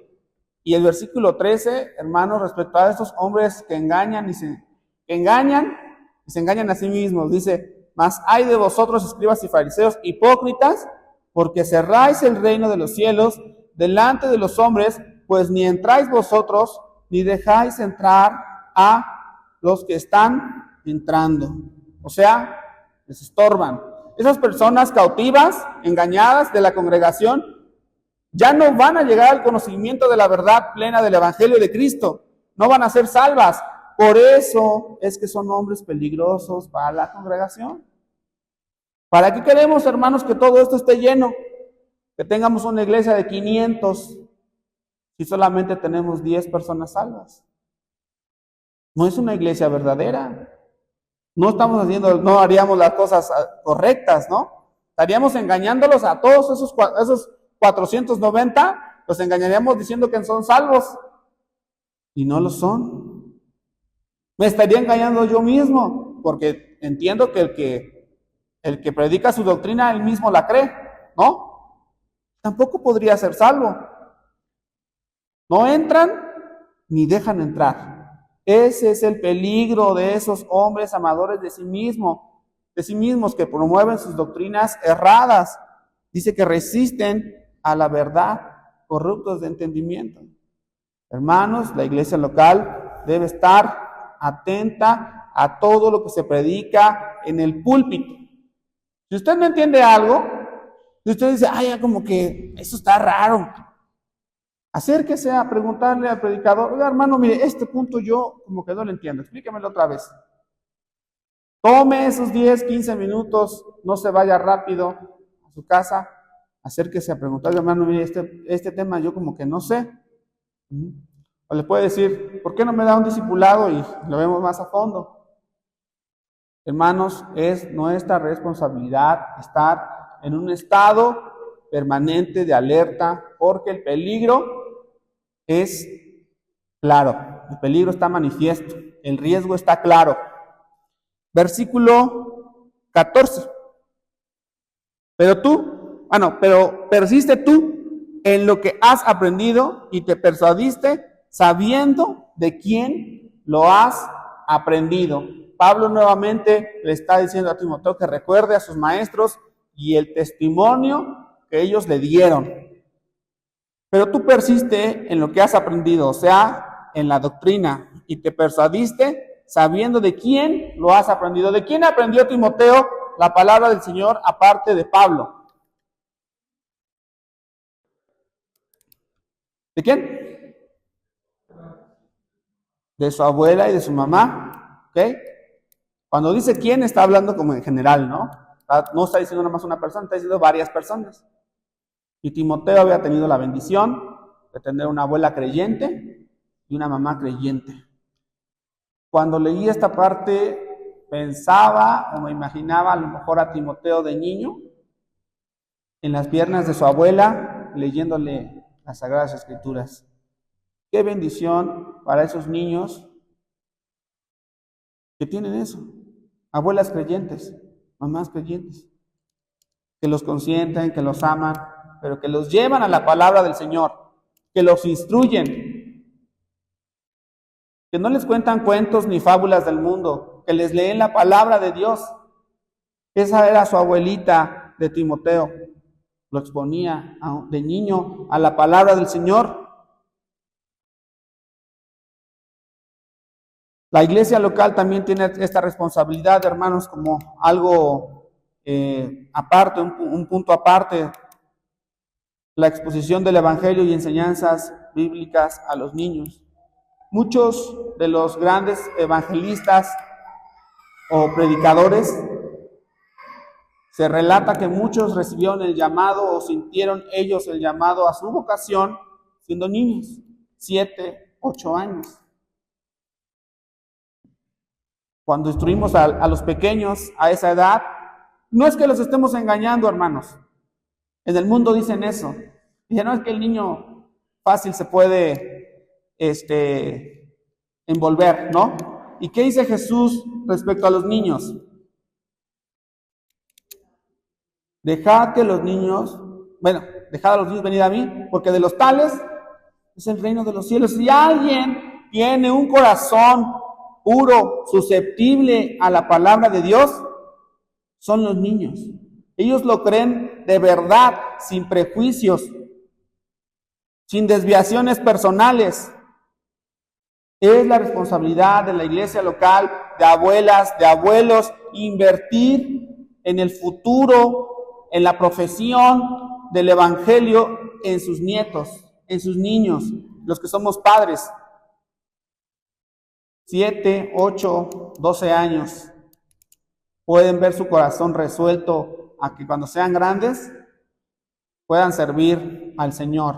[SPEAKER 1] Y el versículo 13, hermanos, respecto a estos hombres que engañan y se engañan a sí mismos, dice: mas hay de vosotros, escribas y fariseos, hipócritas, porque cerráis el reino de los cielos delante de los hombres, pues ni entráis vosotros, ni dejáis entrar a los que están entrando. O sea, les estorban. Esas personas cautivas, engañadas de la congregación, ya no van a llegar al conocimiento de la verdad plena del Evangelio de Cristo. No van a ser salvas. Por eso es que son hombres peligrosos para la congregación. ¿Para qué queremos, hermanos, que todo esto esté lleno? Que tengamos una iglesia de 500 si solamente tenemos 10 personas salvas. No es una iglesia verdadera. No haríamos las cosas correctas, ¿no? Estaríamos engañándolos a todos esos 490, los engañaríamos diciendo que son salvos, y no lo son. Me estaría engañando yo mismo, porque entiendo que el que predica su doctrina, él mismo la cree, ¿no? Tampoco podría ser salvo. No entran ni dejan entrar. Ese es el peligro de esos hombres amadores de sí mismos, que promueven sus doctrinas erradas. Dice que resisten a la verdad, corruptos de entendimiento. Hermanos, la iglesia local debe estar atenta a todo lo que se predica en el púlpito. Si usted no entiende algo, si usted dice: ay, como que eso está raro, acérquese a preguntarle al predicador: oiga, hermano, mire, este punto yo como que no lo entiendo, explíquemelo otra vez. Tome esos 10, 15 minutos, no se vaya rápido a su casa, acérquese a preguntarle: hermano, mire, este tema yo como que no sé. O le puede decir: ¿por qué no me da un discipulado y lo vemos más a fondo? Hermanos, es nuestra responsabilidad estar en un estado permanente de alerta, porque el peligro es claro, el peligro está manifiesto, el riesgo está claro. Versículo 14. Pero persiste tú en lo que has aprendido y te persuadiste sabiendo de quién lo has aprendido. Pablo nuevamente le está diciendo a Timoteo que recuerde a sus maestros y el testimonio que ellos le dieron. Pero tú persiste en lo que has aprendido, o sea, en la doctrina, y te persuadiste sabiendo de quién lo has aprendido. ¿De quién aprendió Timoteo la palabra del Señor aparte de Pablo? ¿De quién? De su abuela y de su mamá, ¿ok? Cuando dice quién, está hablando como en general, ¿no? No está diciendo nada más una persona, está diciendo varias personas. Y Timoteo había tenido la bendición de tener una abuela creyente y una mamá creyente. Cuando leí esta parte, pensaba o me imaginaba a lo mejor a Timoteo de niño, en las piernas de su abuela, leyéndole las Sagradas Escrituras. Qué bendición para esos niños que tienen eso. Abuelas creyentes, mamás creyentes, que los consienten, que los aman, pero que los llevan a la palabra del Señor, que los instruyen, que no les cuentan cuentos ni fábulas del mundo, que les leen la palabra de Dios. Esa era su abuelita de Timoteo. Lo exponía de niño a la palabra del Señor. La iglesia local también tiene esta responsabilidad, hermanos, como algo aparte, un punto aparte, la exposición del evangelio y enseñanzas bíblicas a los niños. Muchos de los grandes evangelistas o predicadores, se relata que muchos recibieron el llamado o sintieron ellos el llamado a su vocación siendo niños, 7, 8 años. Cuando instruimos a los pequeños a esa edad, no es que los estemos engañando, hermanos. En el mundo dicen eso. Dicen, no, es que el niño fácil se puede envolver, ¿no? ¿Y qué dice Jesús respecto a los niños? Dejad a los niños venid a mí, porque de los tales es el reino de los cielos. Si alguien tiene un corazón puro, susceptible a la palabra de Dios, son los niños. Ellos lo creen de verdad, sin prejuicios, sin desviaciones personales. Es la responsabilidad de la iglesia local, de abuelas, de abuelos, invertir en el futuro, en la profesión del evangelio en sus nietos, en sus niños, los que somos padres. 7, 8, 12 años, pueden ver su corazón resuelto a que cuando sean grandes puedan servir al Señor.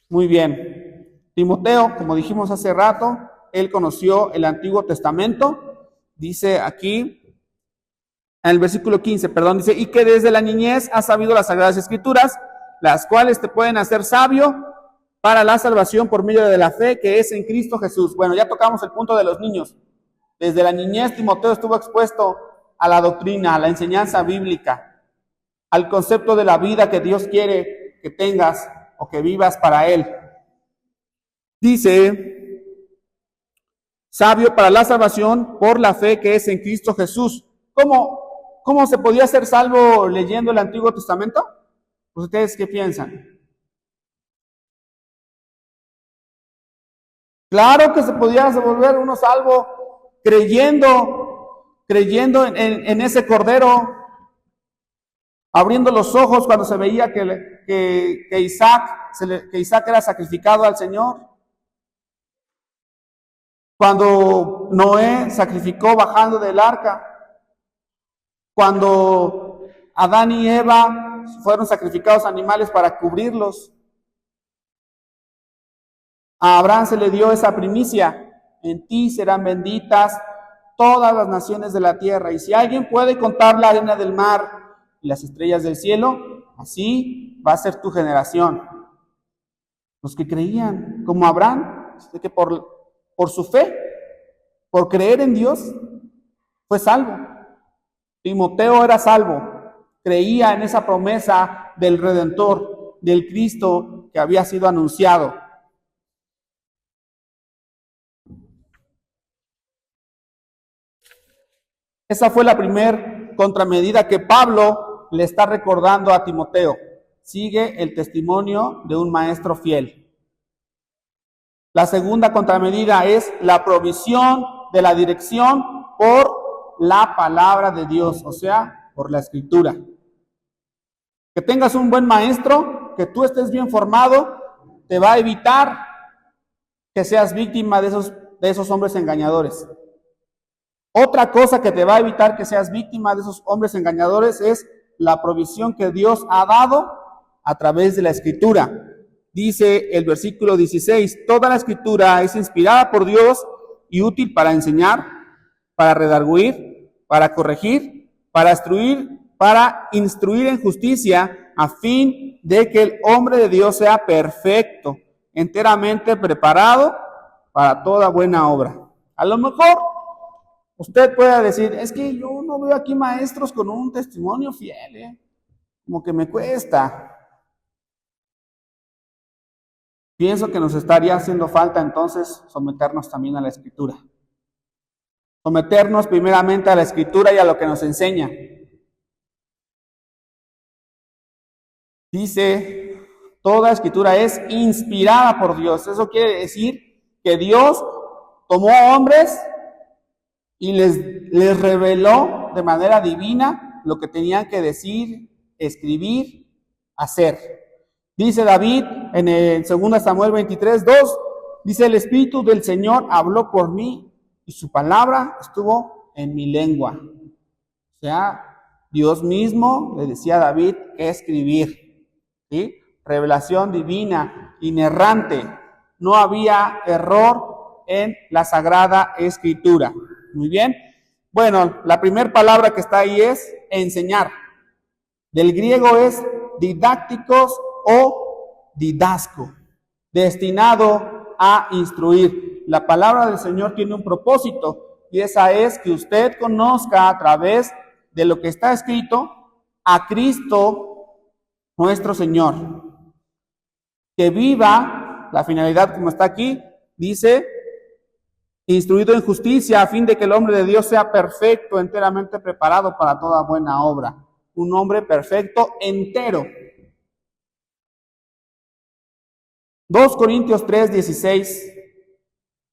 [SPEAKER 1] Muy bien. Timoteo, como dijimos hace rato, él conoció el Antiguo Testamento. Dice aquí, en el versículo 15, dice, y que desde la niñez has sabido las Sagradas Escrituras, las cuales te pueden hacer sabio para la salvación por medio de la fe que es en Cristo Jesús. Bueno, ya tocamos el punto de los niños. Desde la niñez Timoteo estuvo expuesto a la doctrina, a la enseñanza bíblica, al concepto de la vida que Dios quiere que tengas o que vivas para Él. Dice, sabio para la salvación por la fe que es en Cristo Jesús. ¿Cómo se podía ser salvo leyendo el Antiguo Testamento? Pues, ¿ustedes qué piensan? Claro que se podía volver uno salvo creyendo en ese Cordero, abriendo los ojos cuando se veía que Isaac era sacrificado al Señor. Cuando Noé sacrificó bajando del arca. Cuando Adán y Eva fueron sacrificados animales para cubrirlos. A Abraham se le dio esa primicia: en ti serán benditas todas las naciones de la tierra. Y si alguien puede contar la arena del mar y las estrellas del cielo, así va a ser tu generación. Los que creían, como Abraham, que por su fe, por creer en Dios, fue salvo. Timoteo era salvo, creía en esa promesa del Redentor, del Cristo que había sido anunciado. Esa fue la primer contramedida que Pablo le está recordando a Timoteo. Sigue el testimonio de un maestro fiel. La segunda contramedida es la provisión de la dirección por la palabra de Dios, o sea, por la Escritura. Que tengas un buen maestro, que tú estés bien formado, te va a evitar que seas víctima de esos hombres engañadores. Otra cosa que te va a evitar que seas víctima de esos hombres engañadores es la provisión que Dios ha dado a través de la Escritura. Dice el versículo 16, toda la Escritura es inspirada por Dios y útil para enseñar, para redarguir, para corregir, para instruir en justicia, a fin de que el hombre de Dios sea perfecto, enteramente preparado para toda buena obra. A lo mejor usted puede decir, es que yo no veo aquí maestros con un testimonio fiel, como que me cuesta. pienso que nos estaría haciendo falta entonces someternos también a la Escritura. Someternos primeramente a la Escritura y a lo que nos enseña. Dice, toda Escritura es inspirada por Dios. Eso quiere decir que Dios tomó hombres y les reveló de manera divina lo que tenían que decir, escribir, hacer. Dice David en el 2 Samuel 23:2, dice, el Espíritu del Señor habló por mí y su palabra estuvo en mi lengua. O sea, Dios mismo le decía a David qué escribir, ¿sí? Revelación divina, inerrante. No había error en la Sagrada Escritura. Muy bien. Bueno, la primera palabra que está ahí es enseñar. Del griego es didácticos o didasco, destinado a instruir. La palabra del Señor tiene un propósito y esa es que usted conozca a través de lo que está escrito a Cristo nuestro Señor. Que viva, la finalidad como está aquí, dice, instruido en justicia a fin de que el hombre de Dios sea perfecto, enteramente preparado para toda buena obra. Un hombre perfecto, entero. 2 Corintios 3:16.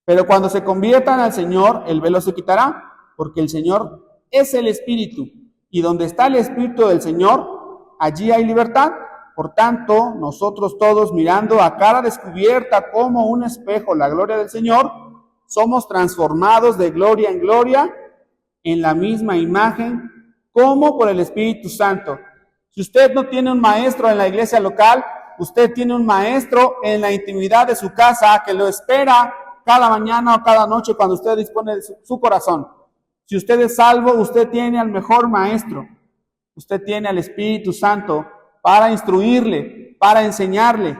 [SPEAKER 1] Pero cuando se conviertan al Señor, el velo se quitará, porque el Señor es el Espíritu, y donde está el Espíritu del Señor, allí hay libertad. Por tanto, nosotros todos, mirando a cara descubierta como un espejo la gloria del Señor, somos transformados de gloria en gloria en la misma imagen, como por el Espíritu Santo. Si usted no tiene un maestro en la iglesia local, usted tiene un maestro en la intimidad de su casa que lo espera cada mañana o cada noche cuando usted dispone de su corazón. Si usted es salvo, usted tiene al mejor maestro. Usted tiene al Espíritu Santo para instruirle, para enseñarle.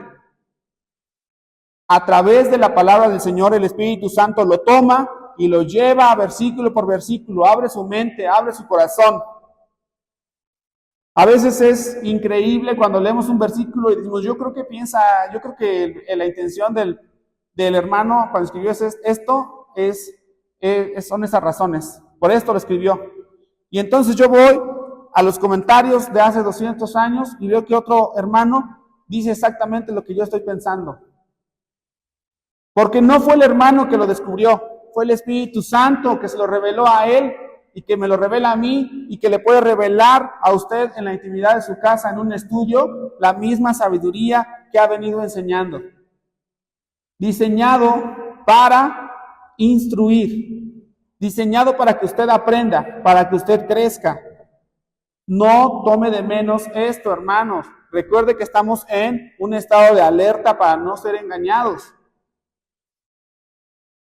[SPEAKER 1] A través de la palabra del Señor, el Espíritu Santo lo toma y lo lleva versículo por versículo, abre su mente, abre su corazón. A veces es increíble cuando leemos un versículo y decimos, yo creo que la intención del hermano cuando escribió esto son esas razones, por esto lo escribió. Y entonces yo voy a los comentarios de hace 200 años y veo que otro hermano dice exactamente lo que yo estoy pensando. Porque no fue el hermano que lo descubrió, fue el Espíritu Santo que se lo reveló a él y que me lo revela a mí y que le puede revelar a usted en la intimidad de su casa, en un estudio, la misma sabiduría que ha venido enseñando. Diseñado para instruir, diseñado para que usted aprenda, para que usted crezca. No tome de menos esto, hermanos. Recuerde que estamos en un estado de alerta para no ser engañados.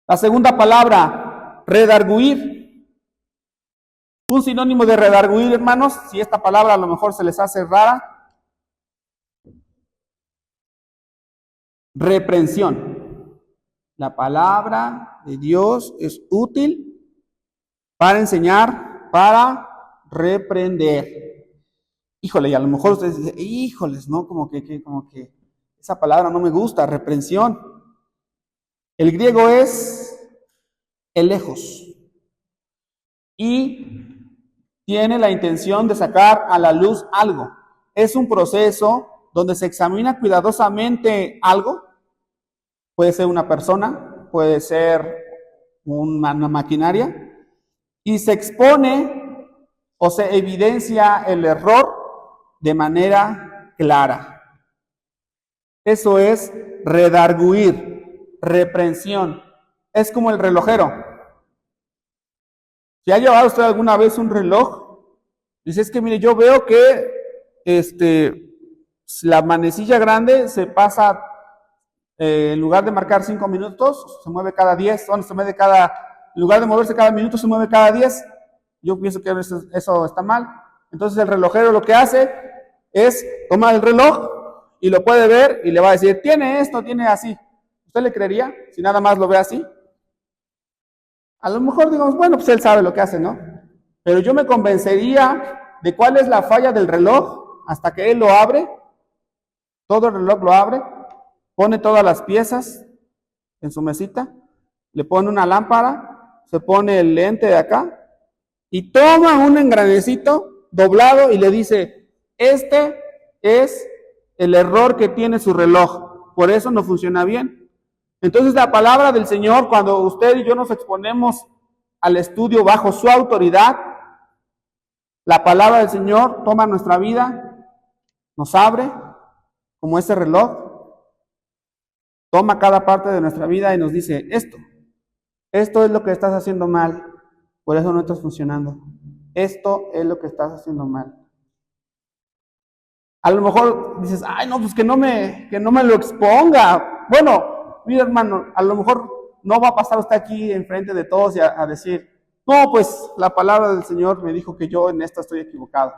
[SPEAKER 1] La segunda palabra, redarguir. Un sinónimo de redarguir, hermanos, si esta palabra a lo mejor se les hace rara. Reprensión. La palabra de Dios es útil para enseñar, para reprender. Híjole, y a lo mejor ustedes dicen, híjoles, ¿no? Como que esa palabra no me gusta, reprensión. El griego es elejos y tiene la intención de sacar a la luz algo. Es un proceso donde se examina cuidadosamente algo. Puede ser una persona, puede ser una maquinaria, y se expone o se evidencia el error de manera clara. Eso es redarguir, reprensión. Es como el relojero. Si ha llevado usted alguna vez un reloj, dice, es que mire, yo veo que la manecilla grande se pasa, en lugar de marcar 5 minutos, se mueve cada 10, en lugar de moverse cada minuto, se mueve cada 10. Yo pienso que eso está mal. Entonces el relojero lo que hace es tomar el reloj y lo puede ver y le va a decir, tiene esto, tiene así. ¿Usted le creería si nada más lo ve así? A lo mejor digamos, bueno, pues él sabe lo que hace, ¿no? Pero yo me convencería de cuál es la falla del reloj hasta que él lo abre, todo el reloj lo abre, pone todas las piezas en su mesita, le pone una lámpara, se pone el lente de acá y toma un engranecito doblado y le dice, este es el error que tiene su reloj, por eso no funciona bien. Entonces la palabra del Señor, cuando usted y yo nos exponemos al estudio bajo su autoridad, la palabra del Señor toma nuestra vida, nos abre como ese reloj, toma cada parte de nuestra vida y nos dice, esto es lo que estás haciendo mal, por eso no estás funcionando. Esto es lo que estás haciendo mal. A lo mejor dices, ay no, pues que no me lo exponga. Bueno, mira hermano, a lo mejor no va a pasar usted aquí enfrente de todos y a decir, no, pues la palabra del Señor me dijo que yo en esta estoy equivocado.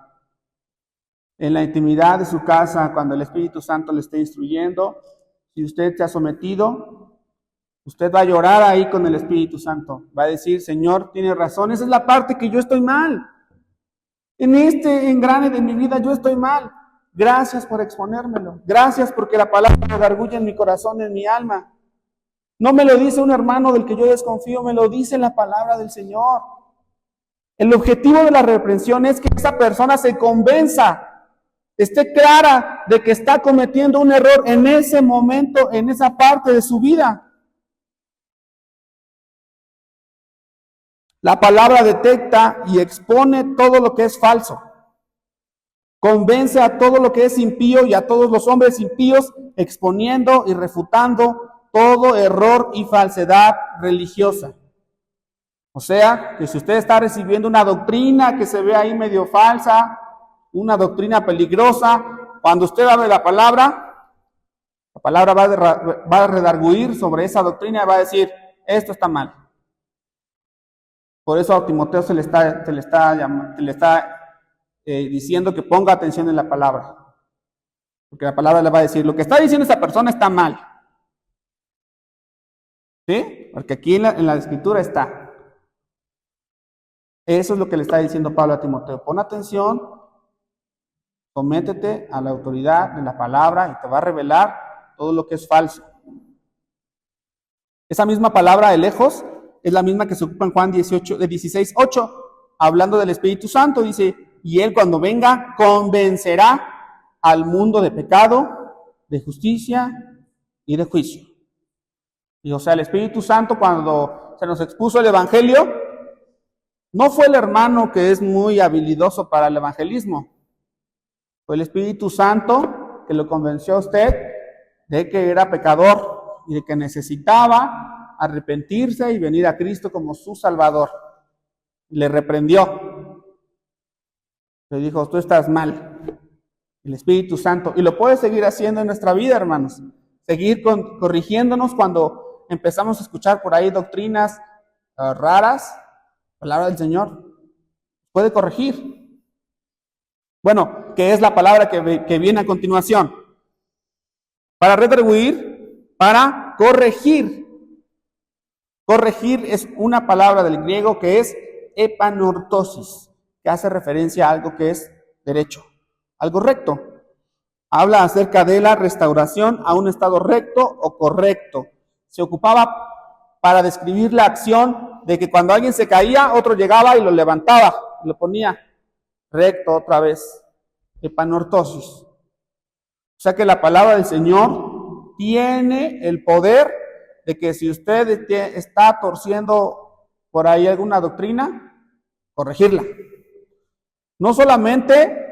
[SPEAKER 1] En la intimidad de su casa, cuando el Espíritu Santo le esté instruyendo, si usted se ha sometido, usted va a llorar ahí con el Espíritu Santo. Va a decir, Señor, tiene razón, esa es la parte que yo estoy mal. En este engrane de mi vida yo estoy mal. Gracias por exponérmelo. Gracias porque la palabra me gargulla en mi corazón, en mi alma. No me lo dice un hermano del que yo desconfío, me lo dice la palabra del Señor. El objetivo de la reprensión es que esa persona se convenza, esté clara de que está cometiendo un error en ese momento, en esa parte de su vida. La palabra detecta y expone todo lo que es falso. Convence a todo lo que es impío y a todos los hombres impíos, exponiendo y refutando todo error y falsedad religiosa. O sea, que si usted está recibiendo una doctrina que se ve ahí medio falsa, una doctrina peligrosa, cuando usted abre la palabra va a redarguir sobre esa doctrina y va a decir, esto está mal. Por eso a Timoteo se le está diciendo que ponga atención en la palabra. Porque la palabra le va a decir, lo que está diciendo esa persona está mal. ¿Sí? Porque aquí en la escritura está. Eso es lo que le está diciendo Pablo a Timoteo. Pon atención, sométete a la autoridad de la palabra y te va a revelar todo lo que es falso. Esa misma palabra, lejos, es la misma que se ocupa en Juan 16:8, hablando del Espíritu Santo, dice, y Él cuando venga convencerá al mundo de pecado, de justicia y de juicio. Y o sea, el Espíritu Santo cuando se nos expuso el Evangelio, no fue el hermano que es muy habilidoso para el evangelismo, fue el Espíritu Santo que lo convenció a usted de que era pecador y de que necesitaba arrepentirse y venir a Cristo como su Salvador. Le reprendió. Le dijo, tú estás mal. El Espíritu Santo. Y lo puede seguir haciendo en nuestra vida, hermanos. Seguir corrigiéndonos cuando empezamos a escuchar por ahí doctrinas raras. Palabra del Señor. Puede corregir. Bueno, ¿qué es la palabra que viene a continuación? Para retribuir, para corregir. Corregir es una palabra del griego que es epanortosis, que hace referencia a algo que es derecho, algo recto. Habla acerca de la restauración a un estado recto o correcto. Se ocupaba para describir la acción de que cuando alguien se caía, otro llegaba y lo levantaba, lo ponía recto otra vez. Epanortosis. O sea que la palabra del Señor tiene el poder de que si usted está torciendo por ahí alguna doctrina, corregirla. No solamente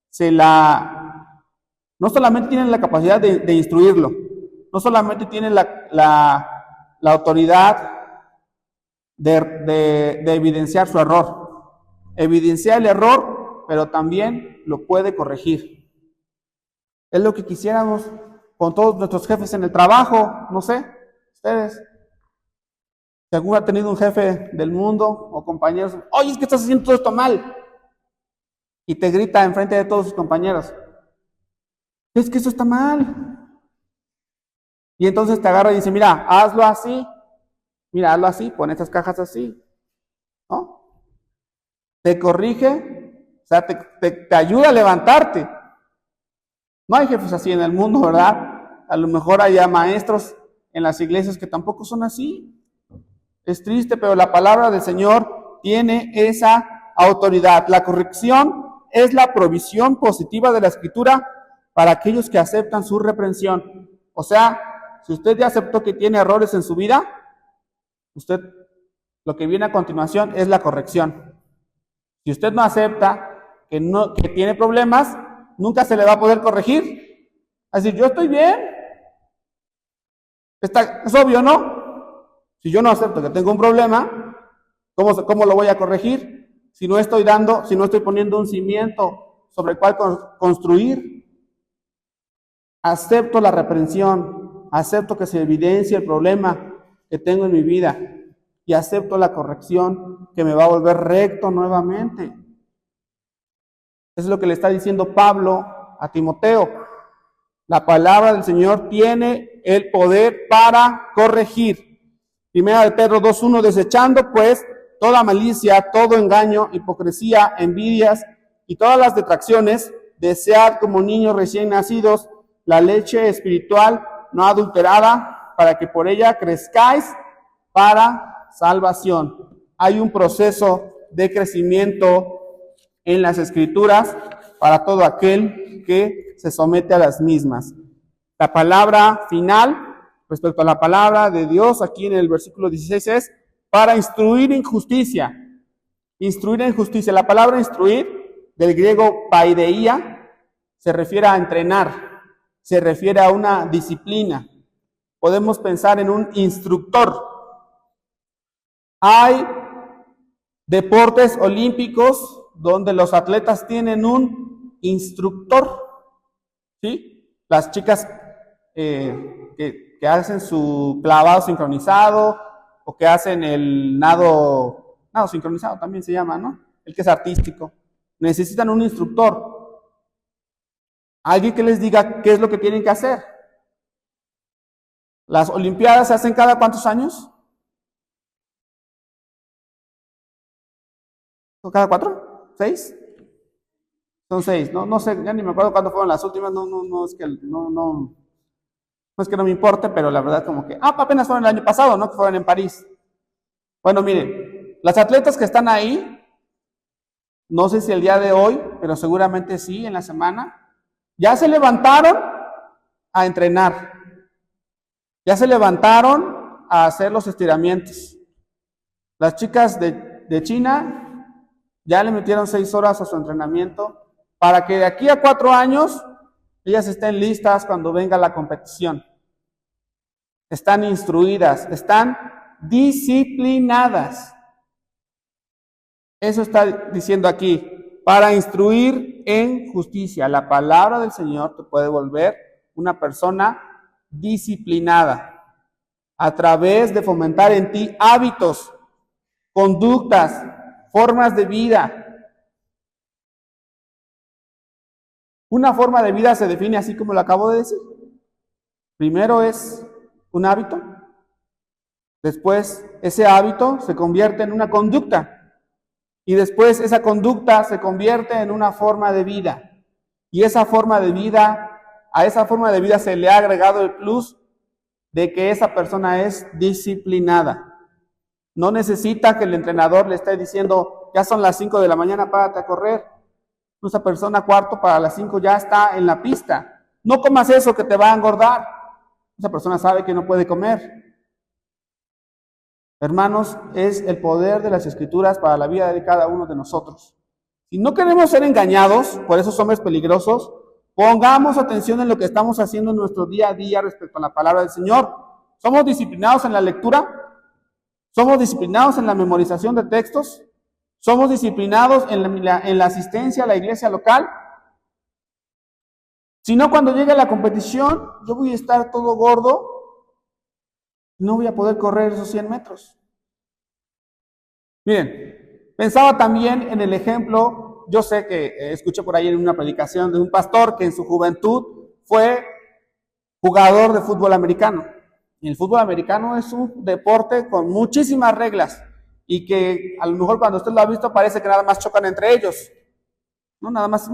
[SPEAKER 1] tienen la capacidad de instruirlo, no solamente tienen la autoridad de evidenciar su error, evidenciar el error, pero también lo puede corregir. Es lo que quisiéramos con todos nuestros jefes en el trabajo, no sé, ustedes. Si alguno ha tenido un jefe del mundo o compañeros, oye, es que estás haciendo todo esto mal. Y te grita enfrente de todos sus compañeros, es que eso está mal. Y entonces te agarra y dice, mira, hazlo así, pon estas cajas así, ¿no? Te corrige, o sea, te ayuda a levantarte. No hay jefes así en el mundo, ¿verdad? a lo mejor haya maestros en las iglesias que tampoco son así. Es triste, pero la palabra del Señor tiene esa autoridad. La corrección es la provisión positiva de la Escritura para aquellos que aceptan su reprensión. O sea, si usted ya aceptó que tiene errores en su vida, usted, lo que viene a continuación es la corrección. Si usted no acepta que tiene problemas, nunca se le va a poder corregir. Así, yo estoy bien. Es obvio, ¿no? Si yo no acepto que tengo un problema, ¿cómo lo voy a corregir? Si no estoy poniendo un cimiento sobre el cual construir. Acepto la reprensión, acepto que se evidencie el problema que tengo en mi vida y acepto la corrección que me va a volver recto nuevamente. Eso es lo que le está diciendo Pablo a Timoteo. La palabra del Señor tiene el poder para corregir. Primera de Pedro 2:1, desechando pues toda malicia, todo engaño, hipocresía, envidias y todas las detracciones, desead como niños recién nacidos la leche espiritual no adulterada, para que por ella crezcáis para salvación. Hay un proceso de crecimiento en las Escrituras para todo aquel que se somete a las mismas. La palabra final respecto a la palabra de Dios aquí en el versículo 16 es para instruir en justicia. Instruir en justicia. La palabra instruir, del griego paideia, se refiere a entrenar, se refiere a una disciplina. Podemos pensar en un instructor. Hay deportes olímpicos donde los atletas tienen un instructor, ¿sí? Las chicas que hacen su clavado sincronizado o que hacen el nado sincronizado también se llama, ¿no? El que es artístico. Necesitan un instructor. Alguien que les diga qué es lo que tienen que hacer. Las Olimpiadas se hacen cada ¿cuántos años? ¿Cada 4? ¿6? Son 6, no sé, ya ni me acuerdo cuándo fueron las últimas, no es que no es que no me importe, pero la verdad como que, apenas fueron el año pasado, ¿no? Que fueron en París. Bueno, miren, las atletas que están ahí, no sé si el día de hoy, pero seguramente sí, en la semana, ya se levantaron a entrenar. Ya se levantaron a hacer los estiramientos. Las chicas de China ya le metieron 6 horas a su entrenamiento para que de aquí a 4 años ellas estén listas cuando venga la competición. Están instruidas, están disciplinadas. Eso está diciendo aquí, para instruir en justicia. La palabra del Señor te puede volver una persona disciplinada a través de fomentar en ti hábitos, conductas, formas de vida. Una forma de vida se define así como lo acabo de decir. Primero es un hábito, después ese hábito se convierte en una conducta y después esa conducta se convierte en una forma de vida. Y a esa forma de vida se le ha agregado el plus de que esa persona es disciplinada. No necesita que el entrenador le esté diciendo, ya son las 5 de la mañana, párate a correr. Esa persona 4:45 ya está en la pista. No comas eso que te va a engordar. Esa persona sabe que no puede comer. Hermanos, es el poder de las Escrituras para la vida de cada uno de nosotros. Si no queremos ser engañados por esos hombres peligrosos, pongamos atención en lo que estamos haciendo en nuestro día a día respecto a la palabra del Señor. ¿Somos disciplinados en la lectura? ¿Somos disciplinados en la memorización de textos? ¿Somos disciplinados en la asistencia a la iglesia local? Si no, cuando llegue la competición, yo voy a estar todo gordo, no voy a poder correr esos 100 metros. Miren, pensaba también en el ejemplo, yo sé que escuché por ahí en una predicación de un pastor que en su juventud fue jugador de fútbol americano. Y el fútbol americano es un deporte con muchísimas reglas y que a lo mejor cuando usted lo ha visto parece que nada más chocan entre ellos. No, nada más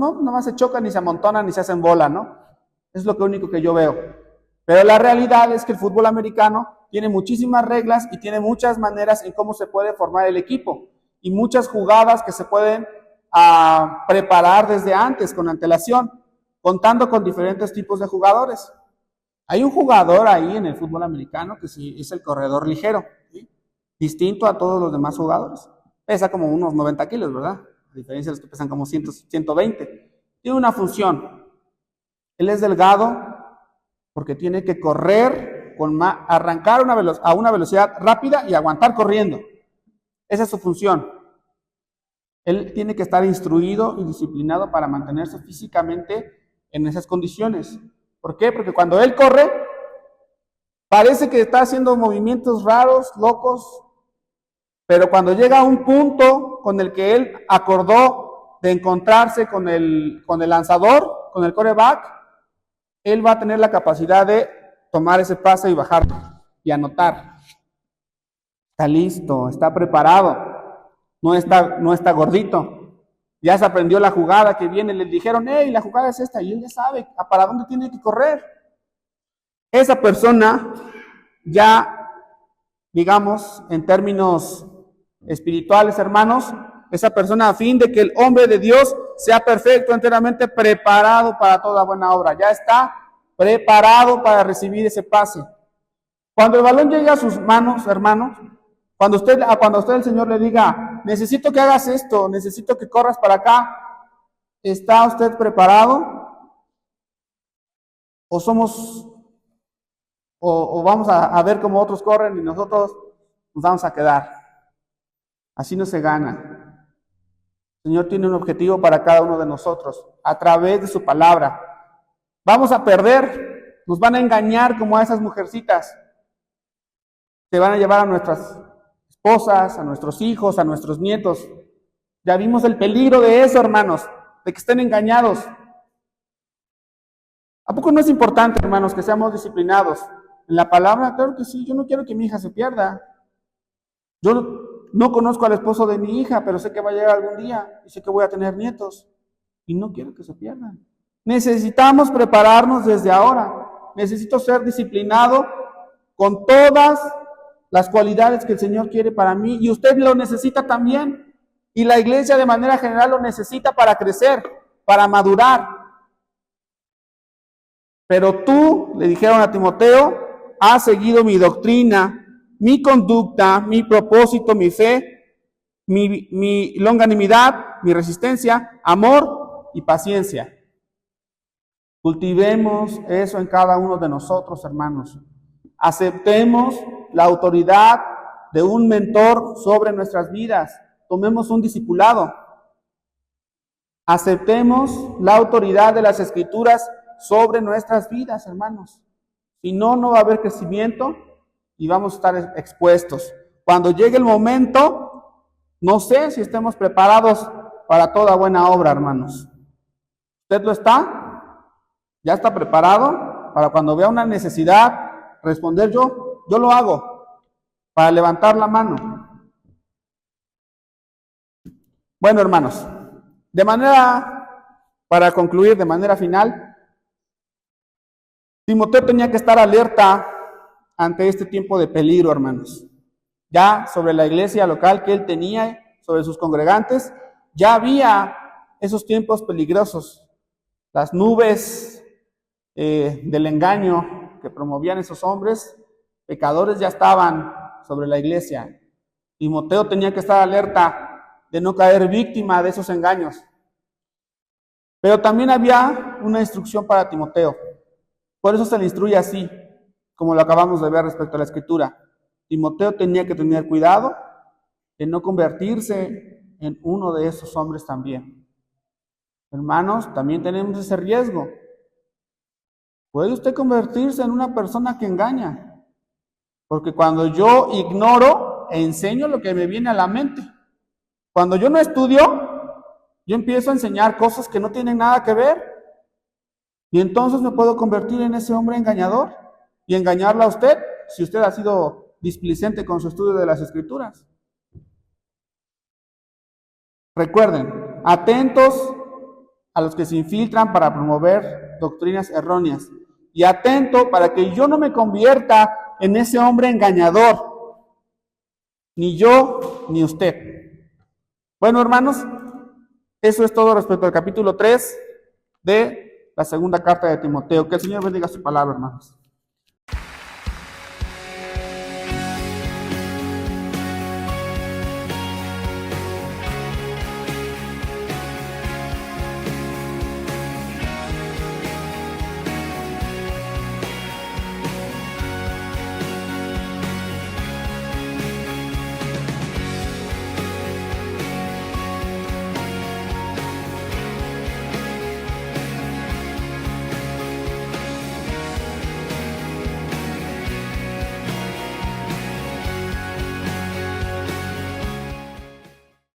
[SPEAKER 1] se chocan, ni se amontonan, ni se hacen bola, ¿no? Es lo único que yo veo. Pero la realidad es que el fútbol americano tiene muchísimas reglas y tiene muchas maneras en cómo se puede formar el equipo y muchas jugadas que se pueden preparar desde antes con antelación, contando con diferentes tipos de jugadores. Hay un jugador ahí en el fútbol americano que sí es el corredor ligero, ¿sí? Distinto a todos los demás jugadores. Pesa como unos 90 kilos, ¿verdad? A diferencia de los que pesan como 100, 120. Tiene una función. Él es delgado porque tiene que correr, arrancar a una velocidad rápida y aguantar corriendo. Esa es su función. Él tiene que estar instruido y disciplinado para mantenerse físicamente en esas condiciones. ¿Por qué? Porque cuando él corre, parece que está haciendo movimientos raros, locos, pero cuando llega a un punto con el que él acordó de encontrarse con el lanzador, con el quarterback, él va a tener la capacidad de tomar ese pase y bajarlo y anotar. Está listo, está preparado, no está gordito. Ya se aprendió la jugada que viene, le dijeron, hey, la jugada es esta, y él ya sabe para dónde tiene que correr. Esa persona ya, digamos, en términos espirituales, hermanos, esa persona a fin de que el hombre de Dios sea perfecto, enteramente preparado para toda buena obra. Ya está preparado para recibir ese pase. Cuando el balón llegue a sus manos, hermanos, cuando a usted el Señor le diga, necesito que hagas esto, necesito que corras para acá, ¿está usted preparado? ¿O vamos a ver cómo otros corren y nosotros nos vamos a quedar? Así no se gana. El Señor tiene un objetivo para cada uno de nosotros, a través de su palabra. Vamos a perder, nos van a engañar como a esas mujercitas. Se van a llevar a nuestras esposas, a nuestros hijos, a nuestros nietos. Ya vimos el peligro de eso, hermanos, de que estén engañados. ¿A poco no es importante, hermanos, que seamos disciplinados en la palabra? Claro que sí, yo no quiero que mi hija se pierda. Yo no conozco al esposo de mi hija, pero sé que va a llegar algún día y sé que voy a tener nietos y no quiero que se pierdan. Necesitamos prepararnos desde ahora. Necesito ser disciplinado con todas las cualidades que el Señor quiere para mí y usted lo necesita también. Y la iglesia de manera general lo necesita para crecer, para madurar. Pero tú, le dijeron a Timoteo, has seguido mi doctrina, mi conducta, mi propósito, mi fe, mi longanimidad, mi resistencia, amor y paciencia. Cultivemos eso en cada uno de nosotros, hermanos. Aceptemos la autoridad de un mentor sobre nuestras vidas. Tomemos un discipulado. Aceptemos la autoridad de las Escrituras sobre nuestras vidas, hermanos. Si no, no va a haber crecimiento y vamos a estar expuestos. Cuando llegue el momento, no sé si estemos preparados para toda buena obra, hermanos. ¿Usted lo está? ¿Ya está preparado para cuando vea una necesidad responder yo lo hago, para levantar la mano? Bueno, hermanos, para concluir de manera final, Timoteo tenía que estar alerta ante este tiempo de peligro, hermanos. Ya sobre la iglesia local que él tenía, sobre sus congregantes, ya había esos tiempos peligrosos. Las nubes del engaño que promovían esos hombres pecadores ya estaban sobre la iglesia. Timoteo tenía que estar alerta de no caer víctima de esos engaños. Pero también había una instrucción para Timoteo. Por eso se le instruye así, como lo acabamos de ver respecto a la Escritura. Timoteo tenía que tener cuidado de no convertirse en uno de esos hombres también. Hermanos, también tenemos ese riesgo. Puede usted convertirse en una persona que engaña, porque cuando yo ignoro, enseño lo que me viene a la mente. Cuando yo no estudio, yo empiezo a enseñar cosas que no tienen nada que ver, y entonces me puedo convertir en ese hombre engañador y engañarla a usted, si usted ha sido displicente con su estudio de las Escrituras. Recuerden, atentos a los que se infiltran para promover doctrinas erróneas y atento para que yo no me convierta en ese hombre engañador, ni yo ni usted. Bueno, hermanos, eso es todo respecto al capítulo 3 de la segunda carta de Timoteo. Que el Señor bendiga su palabra, hermanos.